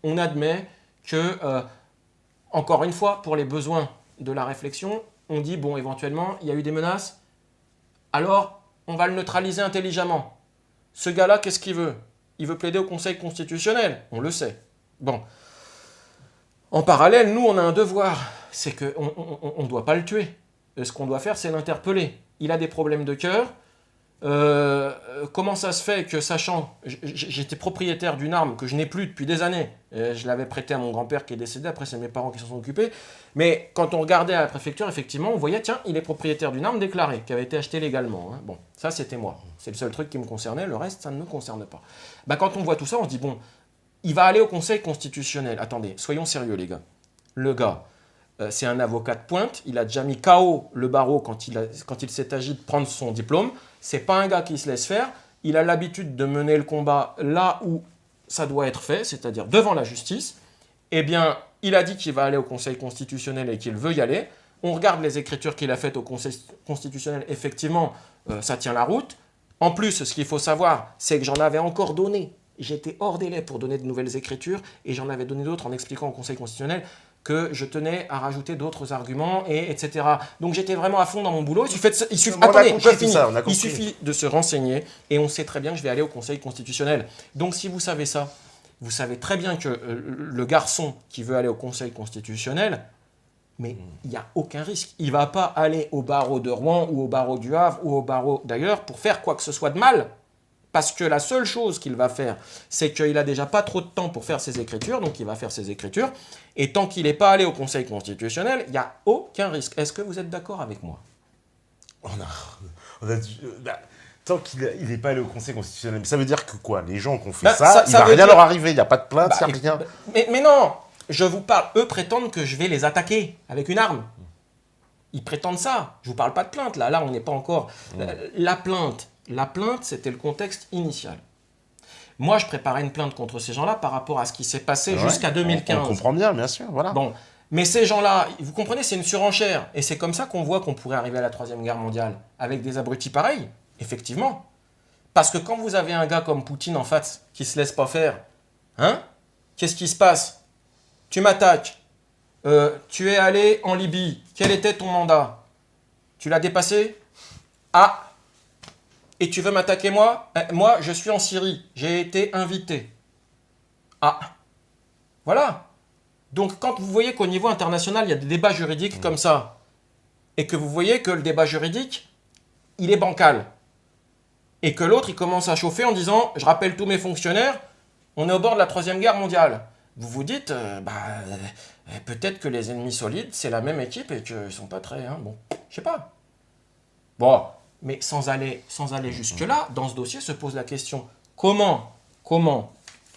on admet que, encore une fois, pour les besoins de la réflexion, on dit, bon, éventuellement, il y a eu des menaces, alors on va le neutraliser intelligemment. Ce gars-là, qu'est-ce qu'il veut? Il veut plaider au Conseil constitutionnel, on le sait. Bon. En parallèle, nous, on a un devoir, c'est qu'on ne doit pas le tuer. Ce qu'on doit faire, c'est l'interpeller. Il a des problèmes de cœur. Comment ça se fait que, sachant, j'étais propriétaire d'une arme que je n'ai plus depuis des années, je l'avais prêtée à mon grand-père qui est décédé, après c'est mes parents qui s'en sont occupés, mais quand on regardait à la préfecture, effectivement, on voyait, tiens, il est propriétaire d'une arme déclarée, qui avait été achetée légalement. Bon, ça c'était moi, c'est le seul truc qui me concernait, le reste, ça ne me concerne pas. Quand on voit tout ça, on se dit, bon, il va aller au Conseil constitutionnel. Attendez, soyons sérieux les gars. Le gars, c'est un avocat de pointe, il a déjà mis KO le barreau quand il s'est agi de prendre son diplôme. C'est pas un gars qui se laisse faire, il a l'habitude de mener le combat là où ça doit être fait, c'est-à-dire devant la justice. Eh bien, il a dit qu'il va aller au Conseil constitutionnel et qu'il veut y aller. On regarde les écritures qu'il a faites au Conseil constitutionnel, effectivement, ça tient la route. En plus, ce qu'il faut savoir, c'est que j'en avais encore donné. J'étais hors délai pour donner de nouvelles écritures et j'en avais donné d'autres en expliquant au Conseil constitutionnel que je tenais à rajouter d'autres arguments, etc. Donc j'étais vraiment à fond dans mon boulot. Il suffit de se renseigner et on sait très bien que je vais aller au Conseil constitutionnel. Donc si vous savez ça, vous savez très bien que le garçon qui veut aller au Conseil constitutionnel, mais il n'y a aucun risque. Il ne va pas aller au barreau de Rouen ou au barreau du Havre ou au barreau d'ailleurs pour faire quoi que ce soit de mal. Parce que la seule chose qu'il va faire, c'est qu'il n'a déjà pas trop de temps pour faire ses écritures, donc il va faire ses écritures, et tant qu'il n'est pas allé au Conseil constitutionnel, il n'y a aucun risque. Est-ce que vous êtes d'accord avec moi? Tant qu'il n'est pas allé au Conseil constitutionnel, ça veut dire que quoi? Les gens qui ont fait ça, il ne va rien leur arriver, il n'y a pas de plainte, il n'y a rien. Mais non, je vous parle, eux prétendent que je vais les attaquer avec une arme. Ils prétendent ça. Je ne vous parle pas de plainte, là on n'est pas encore... La plainte, c'était le contexte initial. Moi, je préparais une plainte contre ces gens-là par rapport à ce qui s'est passé jusqu'à 2015. On comprend bien sûr, voilà. Bon, mais ces gens-là, vous comprenez, c'est une surenchère. Et c'est comme ça qu'on voit qu'on pourrait arriver à la Troisième Guerre mondiale, avec des abrutis pareils, effectivement. Parce que quand vous avez un gars comme Poutine en face, qui se laisse pas faire, qu'est-ce qui se passe? Tu m'attaques. Tu es allé en Libye. Quel était ton mandat? Tu l'as dépassé? Et tu veux m'attaquer moi? Moi, je suis en Syrie. J'ai été invité. Voilà. Donc, quand vous voyez qu'au niveau international, il y a des débats juridiques comme ça, et que vous voyez que le débat juridique, il est bancal, et que l'autre, il commence à chauffer en disant « Je rappelle tous mes fonctionnaires, on est au bord de la Troisième Guerre mondiale. » Vous vous dites peut-être que les ennemis solides, c'est la même équipe et qu'ils ne sont pas très... Bon, je sais pas. Bon... Mais sans aller jusque-là, dans ce dossier se pose la question, comment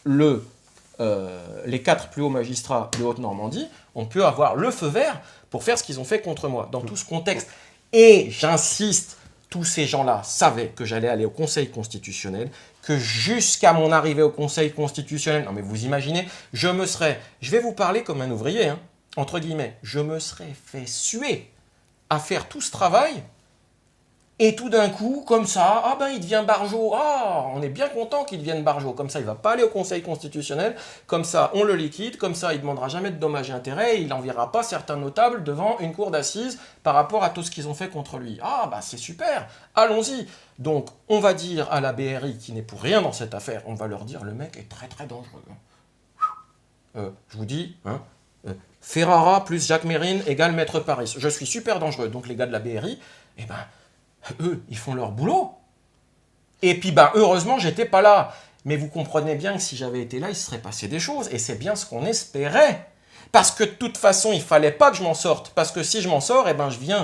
les 4 plus hauts magistrats de Haute-Normandie ont pu avoir le feu vert pour faire ce qu'ils ont fait contre moi, dans tout ce contexte. Et j'insiste, tous ces gens-là savaient que j'allais aller au Conseil constitutionnel, que jusqu'à mon arrivée au Conseil constitutionnel, non mais vous imaginez, je vais vous parler comme un ouvrier, hein, entre guillemets, je me serais fait suer à faire tout ce travail, et tout d'un coup, comme ça, ah ben il devient barjot, ah on est bien content qu'il devienne barjot, comme ça il ne va pas aller au Conseil constitutionnel, comme ça on le liquide, comme ça il ne demandera jamais de dommages et intérêts, et il n'enverra pas certains notables devant une cour d'assises par rapport à tout ce qu'ils ont fait contre lui. Ah bah c'est super, allons-y. Donc on va dire à la BRI qui n'est pour rien dans cette affaire, on va leur dire le mec est très très dangereux. Je vous dis, hein, Ferrara plus Jacques Mérine égale Maître Paris. Je suis super dangereux. Donc les gars de la BRI, eh ben, eux, ils font leur boulot. Et puis, ben, heureusement, j'étais pas là. Mais vous comprenez bien que si j'avais été là, il se serait passé des choses. Et c'est bien ce qu'on espérait. Parce que de toute façon, il fallait pas que je m'en sorte. Parce que si je m'en sors, eh ben, je viens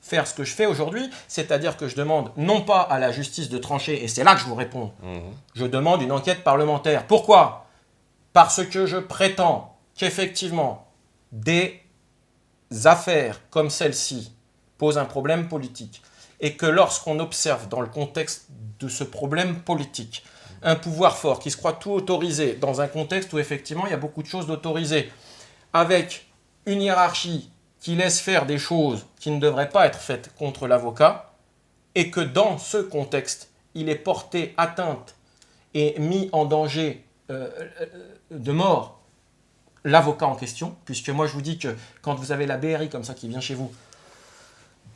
faire ce que je fais aujourd'hui. C'est-à-dire que je demande non pas à la justice de trancher, et c'est là que je vous réponds. Je demande une enquête parlementaire. Pourquoi ? Parce que je prétends qu'effectivement, des affaires comme celle-ci posent un problème politique. Et que lorsqu'on observe dans le contexte de ce problème politique, un pouvoir fort qui se croit tout autorisé, dans un contexte où effectivement il y a beaucoup de choses d'autorisées, avec une hiérarchie qui laisse faire des choses qui ne devraient pas être faites contre l'avocat, et que dans ce contexte, il est porté atteinte et mis en danger de mort l'avocat en question, puisque moi je vous dis que quand vous avez la BRI comme ça qui vient chez vous,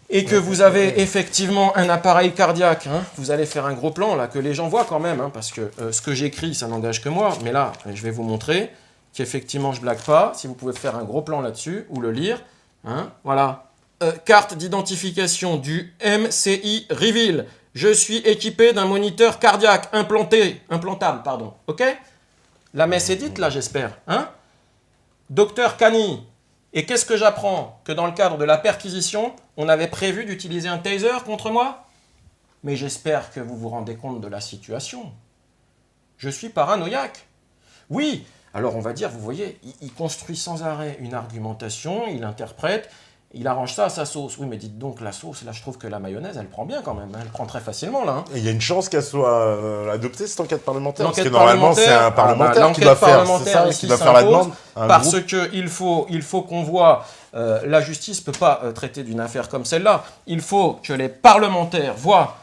et que vous avez effectivement un appareil cardiaque, hein, vous allez faire un gros plan là, que les gens voient quand même, hein, parce que ce que j'écris, ça n'engage que moi, mais là, je vais vous montrer qu'effectivement, je blague pas, si vous pouvez faire un gros plan là-dessus, ou le lire, hein, voilà. Carte d'identification du MCI Reveal. Je suis équipé d'un moniteur cardiaque implantable, pardon, ok ? La messe est dite là, j'espère, hein ? Docteur Cani. Et qu'est-ce que j'apprends ? Que dans le cadre de la perquisition, on avait prévu d'utiliser un taser contre moi ? Mais j'espère que vous vous rendez compte de la situation. Je suis paranoïaque. Oui, alors on va dire, vous voyez, il construit sans arrêt une argumentation, il interprète, il arrange ça à sa sauce. Oui, mais dites donc, la sauce, là, je trouve que la mayonnaise, elle prend bien quand même. Elle prend très facilement, là. Hein. Et il y a une chance qu'elle soit adoptée, cette enquête parlementaire. Parce que normalement, c'est un parlementaire qui doit faire, c'est ça, qui doit faire la demande. Parce qu'il faut qu'on voit, la justice ne peut pas traiter d'une affaire comme celle-là. Il faut que les parlementaires voient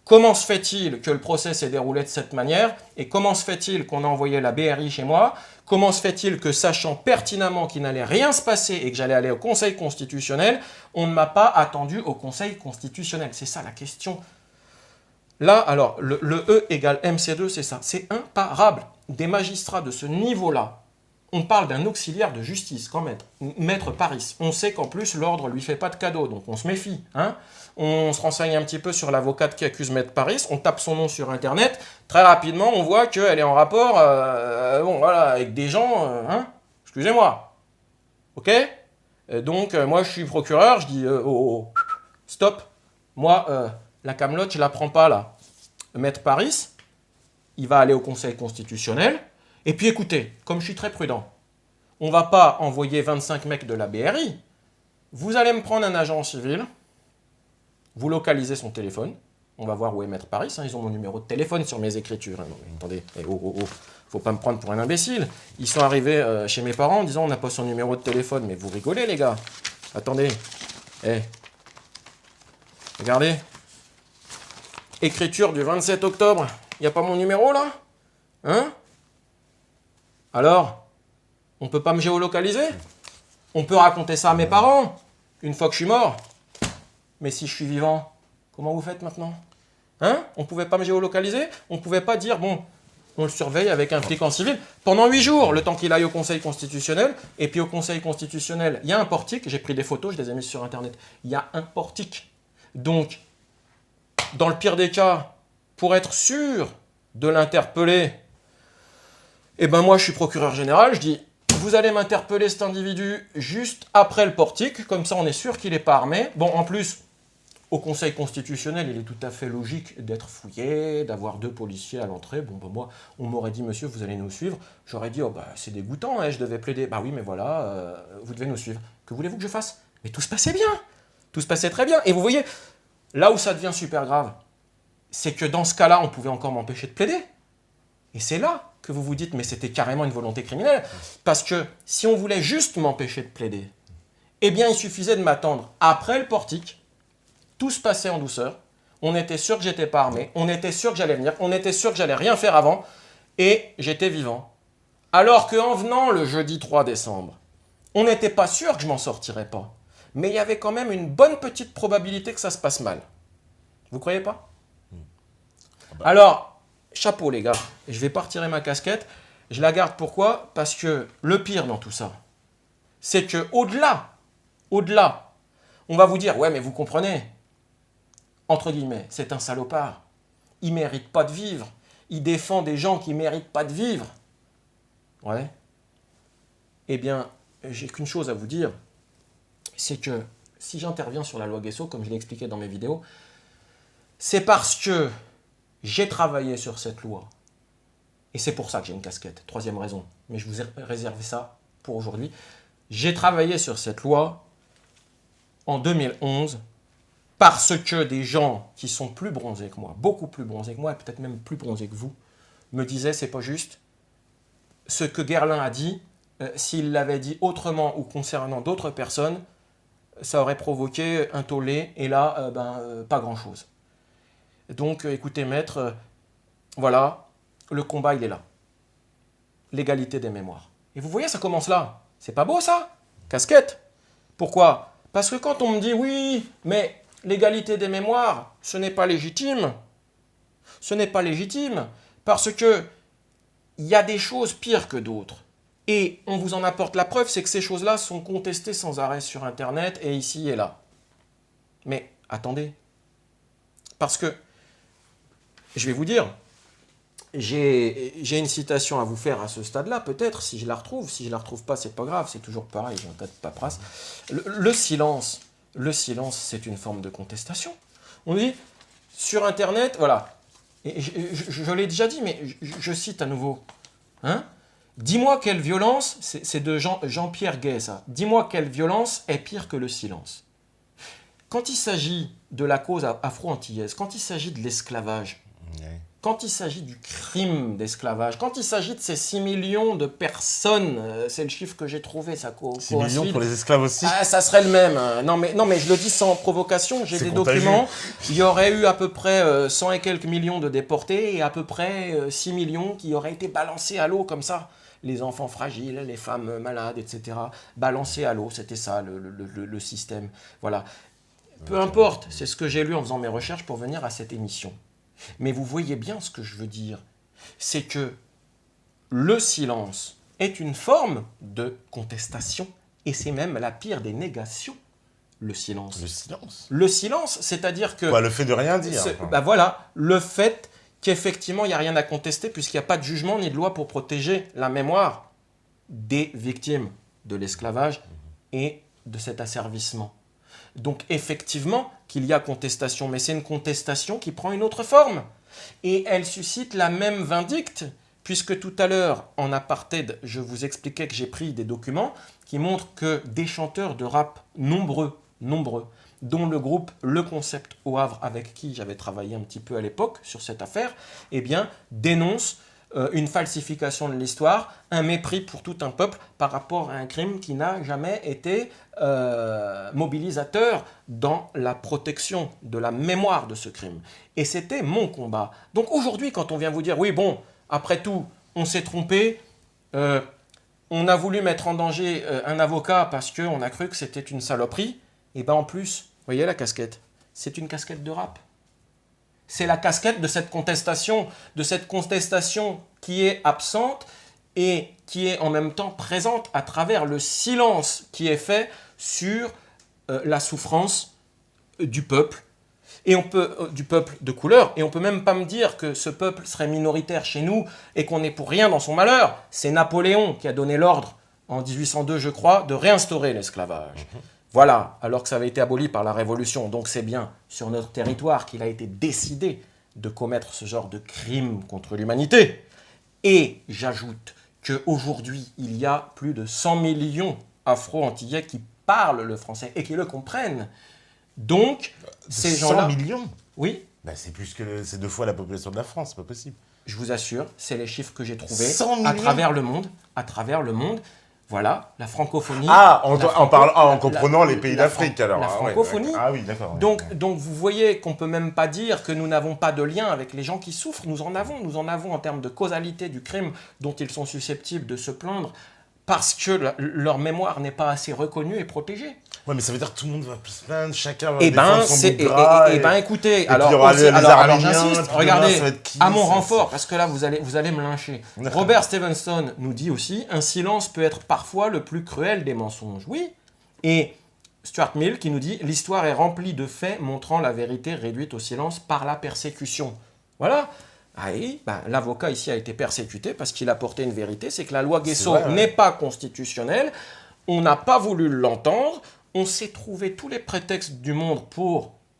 comment se fait-il que le procès s'est déroulé de cette manière et comment se fait-il qu'on a envoyé la BRI chez moi. Comment se fait-il que, sachant pertinemment qu'il n'allait rien se passer et que j'allais aller au Conseil constitutionnel, on ne m'a pas attendu au Conseil constitutionnel? C'est ça la question. Là, alors, le E égale MC2, c'est ça. C'est imparable. Des magistrats de ce niveau-là, on parle d'un auxiliaire de justice, quand même, Maître Paris. On sait qu'en plus, l'ordre ne lui fait pas de cadeau, donc on se méfie. Hein, on se renseigne un petit peu sur l'avocate qui accuse Maître Paris, on tape son nom sur Internet, très rapidement, on voit qu'elle est en rapport bon, voilà, avec des gens, hein, excusez-moi, ok? Donc, moi, je suis procureur, je dis, stop, moi, la camelote, je la prends pas, là. Maître Paris, il va aller au Conseil constitutionnel, et puis écoutez, comme je suis très prudent, on ne va pas envoyer 25 mecs de la BRI, vous allez me prendre un agent civil, vous localisez son téléphone, on va voir où est Maître Paris, hein, ils ont mon numéro de téléphone sur mes écritures. Hein, non, mais attendez, faut pas me prendre pour un imbécile. Ils sont arrivés chez mes parents en disant on n'a pas son numéro de téléphone, mais vous rigolez les gars. Attendez, regardez, écriture du 27 octobre, il n'y a pas mon numéro là? Hein? Alors, on peut pas me géolocaliser? On peut raconter ça à mes parents, une fois que je suis mort. Mais si je suis vivant, comment vous faites maintenant? Hein? On pouvait pas me géolocaliser? On pouvait pas dire, bon, on le surveille avec un flic en civil pendant 8 jours, le temps qu'il aille au Conseil constitutionnel. Et puis au Conseil constitutionnel, il y a un portique, j'ai pris des photos, je les ai mises sur Internet. Il y a un portique. Donc, dans le pire des cas, pour être sûr de l'interpeller, eh ben moi je suis procureur général, je dis, vous allez m'interpeller cet individu juste après le portique, comme ça on est sûr qu'il n'est pas armé. Bon, en plus, Au Conseil constitutionnel, il est tout à fait logique d'être fouillé, d'avoir 2 policiers à l'entrée. Bon, ben moi, on m'aurait dit, monsieur, vous allez nous suivre. J'aurais dit, oh, bah, c'est dégoûtant, hein, je devais plaider. Bah oui, mais voilà, vous devez nous suivre. Que voulez-vous que je fasse? Mais tout se passait bien. Tout se passait très bien. Et vous voyez, là où ça devient super grave, c'est que dans ce cas-là, on pouvait encore m'empêcher de plaider. Et c'est là que vous vous dites, mais c'était carrément une volonté criminelle. Parce que si on voulait juste m'empêcher de plaider, eh bien, il suffisait de m'attendre après le portique. Tout se passait en douceur. On était sûr que j'étais pas armé. On était sûr que j'allais venir. On était sûr que j'allais rien faire avant. Et j'étais vivant. Alors qu'en venant le jeudi 3 décembre, on n'était pas sûr que je m'en sortirais pas. Mais il y avait quand même une bonne petite probabilité que ça se passe mal. Vous croyez pas? Alors, chapeau les gars. Je vais pas retirer ma casquette. Je la garde pourquoi? Parce que le pire dans tout ça, c'est que au-delà, on va vous dire, ouais mais vous comprenez, entre guillemets, c'est un salopard. Il ne mérite pas de vivre. Il défend des gens qui ne méritent pas de vivre. Ouais. Eh bien, j'ai qu'une chose à vous dire, c'est que si j'interviens sur la loi Guesso, comme je l'ai expliqué dans mes vidéos, c'est parce que j'ai travaillé sur cette loi. Et c'est pour ça que j'ai une casquette. 3e raison. Mais je vous ai réservé ça pour aujourd'hui. J'ai travaillé sur cette loi en 2011 parce que des gens qui sont plus bronzés que moi, beaucoup plus bronzés que moi, et peut-être même plus bronzés que vous, me disaient c'est pas juste. Ce que Guerlain a dit, s'il l'avait dit autrement ou concernant d'autres personnes, ça aurait provoqué un tollé, et là, pas grand-chose. Donc, écoutez, maître, voilà, le combat, il est là. L'égalité des mémoires. Et vous voyez, ça commence là. C'est pas beau, ça? Casquette. Pourquoi? Parce que quand on me dit, oui, mais l'égalité des mémoires, ce n'est pas légitime. Ce n'est pas légitime, parce que il y a des choses pires que d'autres. Et on vous en apporte la preuve, c'est que ces choses-là sont contestées sans arrêt sur Internet et ici et là. Mais attendez. Parce que, je vais vous dire, j'ai une citation à vous faire à ce stade-là, peut-être, si je la retrouve. Si je la retrouve pas, c'est pas grave, c'est toujours pareil, j'ai un tas de paperasse. Le silence, c'est une forme de contestation. On dit, sur Internet, voilà, et je l'ai déjà dit, mais je cite à nouveau. Hein? Dis-moi quelle violence, c'est de Jean-Pierre Gay, ça. Dis-moi quelle violence est pire que le silence. Quand il s'agit de la cause afro-antillaise, quand il s'agit de l'esclavage, quand il s'agit du crime d'esclavage, quand il s'agit de ces 6 millions de personnes, c'est le chiffre que j'ai trouvé, ça 6 millions pour les esclaves aussi? Ah, ça serait le même. Non mais je le dis sans provocation, j'ai des documents. Il y aurait eu à peu près 100 et quelques millions de déportés et à peu près 6 millions qui auraient été balancés à l'eau comme ça. Les enfants fragiles, les femmes malades, etc. Balancés à l'eau, c'était ça le système. Voilà. Peu importe, c'est ce que j'ai lu en faisant mes recherches pour venir à cette émission. Mais vous voyez bien ce que je veux dire. C'est que le silence est une forme de contestation et c'est même la pire des négations, le silence. Le silence? Le silence, c'est-à-dire que... le fait de rien dire. Voilà, le fait qu'effectivement, il n'y a rien à contester puisqu'il n'y a pas de jugement ni de loi pour protéger la mémoire des victimes de l'esclavage et de cet asservissement. Donc effectivement qu'il y a contestation, mais c'est une contestation qui prend une autre forme. Et elle suscite la même vindicte, puisque tout à l'heure, en apartheid, je vous expliquais que j'ai pris des documents qui montrent que des chanteurs de rap nombreux, dont le groupe Le Concept au Havre, avec qui j'avais travaillé un petit peu à l'époque sur cette affaire, eh bien, dénoncent une falsification de l'histoire, un mépris pour tout un peuple par rapport à un crime qui n'a jamais été mobilisateur dans la protection de la mémoire de ce crime. Et c'était mon combat. Donc aujourd'hui, quand on vient vous dire, oui, bon, après tout, on s'est trompé, on a voulu mettre en danger un avocat parce qu'on a cru que c'était une saloperie, et bien en plus, vous voyez la casquette, c'est une casquette de rap. C'est la casquette de cette contestation qui est absente et qui est en même temps présente à travers le silence qui est fait sur la souffrance du peuple, et du peuple de couleur. Et on ne peut même pas me dire que ce peuple serait minoritaire chez nous et qu'on n'est pour rien dans son malheur. C'est Napoléon qui a donné l'ordre, en 1802 je crois, de réinstaurer l'esclavage. Voilà, alors que ça avait été aboli par la Révolution. Donc c'est bien sur notre territoire qu'il a été décidé de commettre ce genre de crime contre l'humanité. Et j'ajoute qu'aujourd'hui, il y a plus de 100 millions afro-antillais qui parlent le français et qui le comprennent. Donc, ces gens-là... 100 millions? Oui. Ben, c'est 2 fois la population de la France, c'est pas possible. Je vous assure, c'est les chiffres que j'ai trouvés 100 à travers le monde. À travers le monde. Voilà, la francophonie. Ah, en comprenant les pays d'Afrique, alors. La francophonie. Ah oui, d'accord. Donc, vous voyez qu'on ne peut même pas dire que nous n'avons pas de lien avec les gens qui souffrent. Nous en avons en termes de causalité du crime dont ils sont susceptibles de se plaindre parce que leur mémoire n'est pas assez reconnue et protégée. Ouais, mais ça veut dire que tout le monde va se plaindre, chacun va défendre son bout de gras. Écoutez, alors j'insiste, regardez, à mon renfort, parce que là, vous allez me lyncher. Robert Stevenson nous dit aussi, un silence peut être parfois le plus cruel des mensonges. Oui. Et Stuart Mill qui nous dit, l'histoire est remplie de faits montrant la vérité réduite au silence par la persécution. Voilà. Ah oui, l'avocat ici a été persécuté parce qu'il a porté une vérité, c'est que la loi Guesso n'est pas constitutionnelle, on n'a pas voulu l'entendre, on s'est trouvé tous les prétextes du monde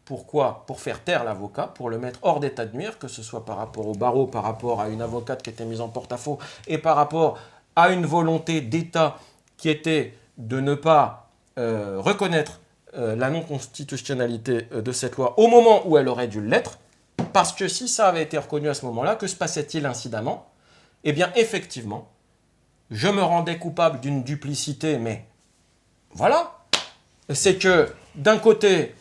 pourquoi? Pour faire taire l'avocat, pour le mettre hors d'état de nuire, que ce soit par rapport au barreau, par rapport à une avocate qui était mise en porte-à-faux, et par rapport à une volonté d'État qui était de ne pas reconnaître la non-constitutionnalité de cette loi au moment où elle aurait dû l'être. Parce que si ça avait été reconnu à ce moment-là, que se passait-il incidemment? Eh bien, effectivement, je me rendais coupable d'une duplicité, mais voilà. C'est que, d'un côté,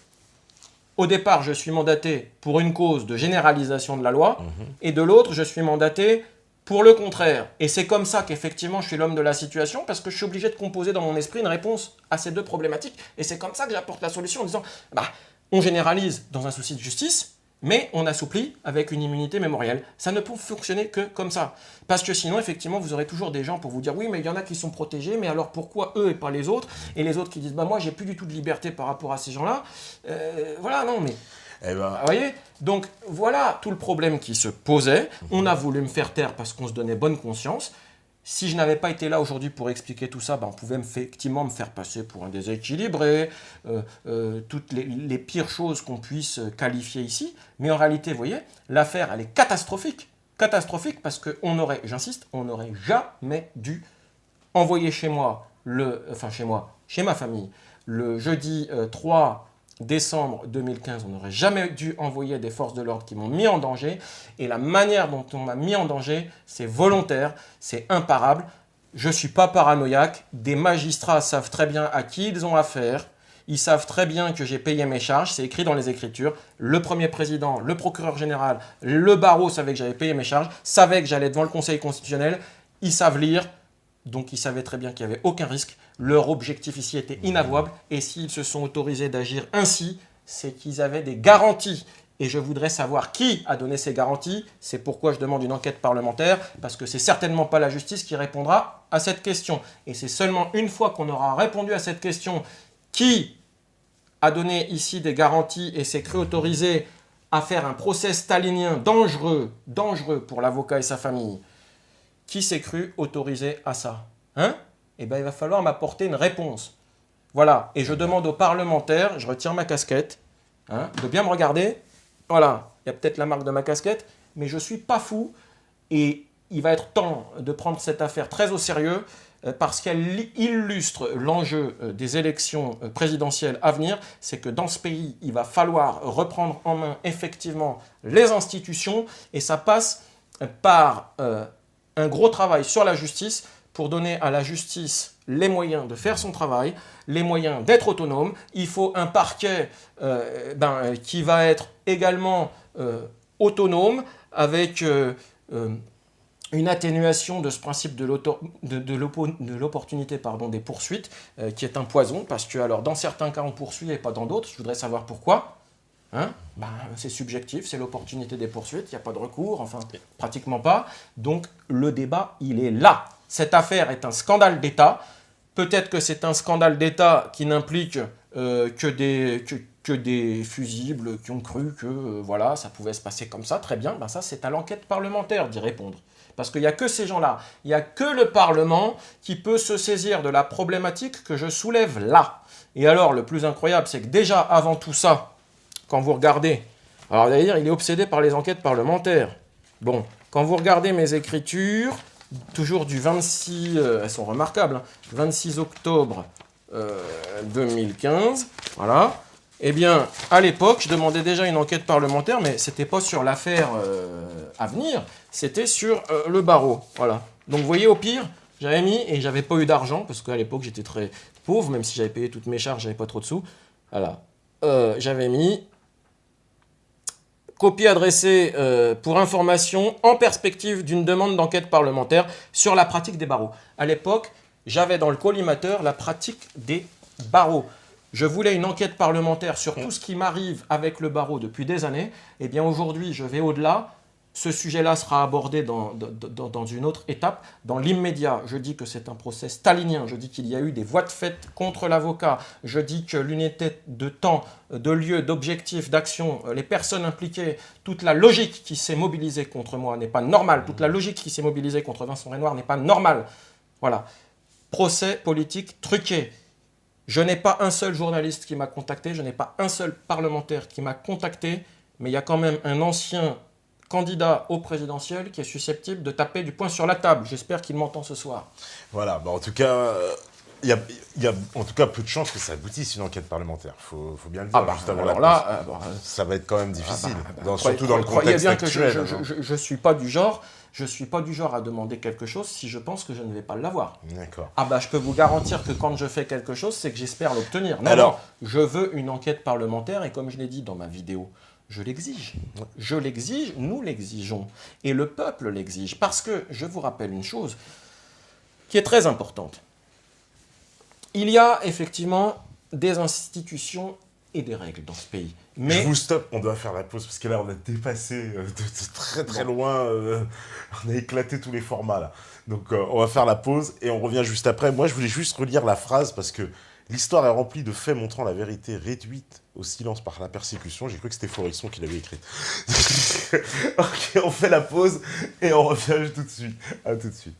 au départ, je suis mandaté pour une cause de généralisation de la loi, et de l'autre, je suis mandaté pour le contraire. Et c'est comme ça qu'effectivement, je suis l'homme de la situation, parce que je suis obligé de composer dans mon esprit une réponse à ces deux problématiques, et c'est comme ça que j'apporte la solution en disant, on généralise dans un souci de justice, mais on assouplit avec une immunité mémorielle. Ça ne peut fonctionner que comme ça. Parce que sinon, effectivement, vous aurez toujours des gens pour vous dire « Oui, mais il y en a qui sont protégés, mais alors pourquoi eux et pas les autres ?» Et les autres qui disent « Moi, j'ai plus du tout de liberté par rapport à ces gens-là. » Voilà, non, mais... Vous voyez? Donc, voilà tout le problème qui se posait. On a voulu me faire taire parce qu'on se donnait bonne conscience. Si je n'avais pas été là aujourd'hui pour expliquer tout ça, on pouvait effectivement me faire passer pour un déséquilibré, toutes les pires choses qu'on puisse qualifier ici. Mais en réalité, vous voyez, l'affaire, elle est catastrophique. Catastrophique parce qu'on aurait, j'insiste, on n'aurait jamais dû envoyer chez moi, chez ma famille, le jeudi 3 décembre 2015, on n'aurait jamais dû envoyer des forces de l'ordre qui m'ont mis en danger. Et la manière dont on m'a mis en danger, c'est volontaire, c'est imparable. Je ne suis pas paranoïaque. Des magistrats savent très bien à qui ils ont affaire. Ils savent très bien que j'ai payé mes charges. C'est écrit dans les Écritures. Le premier président, le procureur général, le barreau savaient que j'avais payé mes charges, savaient que j'allais devant le Conseil constitutionnel. Ils savent lire. Donc ils savaient très bien qu'il n'y avait aucun risque. Leur objectif ici était inavouable. Et s'ils se sont autorisés d'agir ainsi, c'est qu'ils avaient des garanties. Et je voudrais savoir qui a donné ces garanties. C'est pourquoi je demande une enquête parlementaire. Parce que c'est certainement pas la justice qui répondra à cette question. Et c'est seulement une fois qu'on aura répondu à cette question, qui a donné ici des garanties et s'est cru autorisé à faire un procès stalinien dangereux pour l'avocat et sa famille. Qui s'est cru autorisé à ça? Eh bien, il va falloir m'apporter une réponse. Voilà. Et je demande aux parlementaires, je retire ma casquette, de bien me regarder. Voilà. Il y a peut-être la marque de ma casquette, mais je ne suis pas fou. Et il va être temps de prendre cette affaire très au sérieux parce qu'elle illustre l'enjeu des élections présidentielles à venir. C'est que dans ce pays, il va falloir reprendre en main effectivement les institutions et ça passe par... un gros travail sur la justice pour donner à la justice les moyens de faire son travail, les moyens d'être autonome. Il faut un parquet qui va être également autonome avec une atténuation de ce principe de l'opportunité des poursuites qui est un poison parce que alors, dans certains cas on poursuit et pas dans d'autres. Je voudrais savoir pourquoi. C'est subjectif, c'est l'opportunité des poursuites, il n'y a pas de recours, enfin pratiquement pas. Donc le débat, il est là. Cette affaire est un scandale d'État. Peut-être que c'est un scandale d'État qui n'implique que des fusibles qui ont cru que ça pouvait se passer comme ça, très bien. Ça, c'est à l'enquête parlementaire d'y répondre. Parce qu'il n'y a que ces gens-là, il n'y a que le Parlement qui peut se saisir de la problématique que je soulève là. Et alors, le plus incroyable, c'est que déjà avant tout ça, quand vous regardez, alors d'ailleurs, il est obsédé par les enquêtes parlementaires. Bon, quand vous regardez mes écritures, toujours du 26, elles sont remarquables, hein, 26 octobre 2015, voilà. Eh bien, à l'époque, je demandais déjà une enquête parlementaire, mais c'était pas sur l'affaire à venir, c'était sur le barreau, voilà. Donc, vous voyez, au pire, j'avais mis, et j'avais pas eu d'argent, parce qu'à l'époque, j'étais très pauvre, même si j'avais payé toutes mes charges, j'avais pas trop de sous, voilà. J'avais mis copie adressée pour information en perspective d'une demande d'enquête parlementaire sur la pratique des barreaux. À l'époque, j'avais dans le collimateur la pratique des barreaux. Je voulais une enquête parlementaire sur tout ce qui m'arrive avec le barreau depuis des années. Eh bien aujourd'hui, je vais au-delà. Ce sujet-là sera abordé dans une autre étape. Dans l'immédiat, je dis que c'est un procès stalinien. Je dis qu'il y a eu des voies de fait contre l'avocat. Je dis que l'unité de temps, de lieu, d'objectif, d'action, les personnes impliquées, toute la logique qui s'est mobilisée contre moi n'est pas normale. Toute la logique qui s'est mobilisée contre Vincent Renoir n'est pas normale. Voilà. Procès politique truqué. Je n'ai pas un seul journaliste qui m'a contacté, je n'ai pas un seul parlementaire qui m'a contacté, mais il y a quand même un ancien candidat au présidentiel qui est susceptible de taper du poing sur la table. J'espère qu'il m'entend ce soir. Voilà, bah en tout cas, il y a en tout cas peu de chances que ça aboutisse une enquête parlementaire. Faut bien le dire juste avant la pause. Ça va être quand même difficile, surtout dans le contexte actuel. Croyez bien que je suis pas du genre. Je ne suis pas du genre à demander quelque chose si je pense que je ne vais pas l'avoir. D'accord. Ah bah je peux vous garantir que quand je fais quelque chose, c'est que j'espère l'obtenir. Non, je veux une enquête parlementaire et comme je l'ai dit dans ma vidéo, je l'exige. Je l'exige, nous l'exigeons. Et le peuple l'exige. Parce que, je vous rappelle une chose qui est très importante. Il y a effectivement des institutions et des règles dans ce pays. Mais... Je vous stoppe, on doit faire la pause, parce que là, on a dépassé de très très loin, on a éclaté tous les formats, là. Donc, on va faire la pause, et on revient juste après. Moi, je voulais juste relire la phrase, parce que l'histoire est remplie de faits montrant la vérité réduite au silence par la persécution. J'ai cru que c'était Forisson qui l'avait écrite. Ok, on fait la pause, et on revient tout de suite. À tout de suite.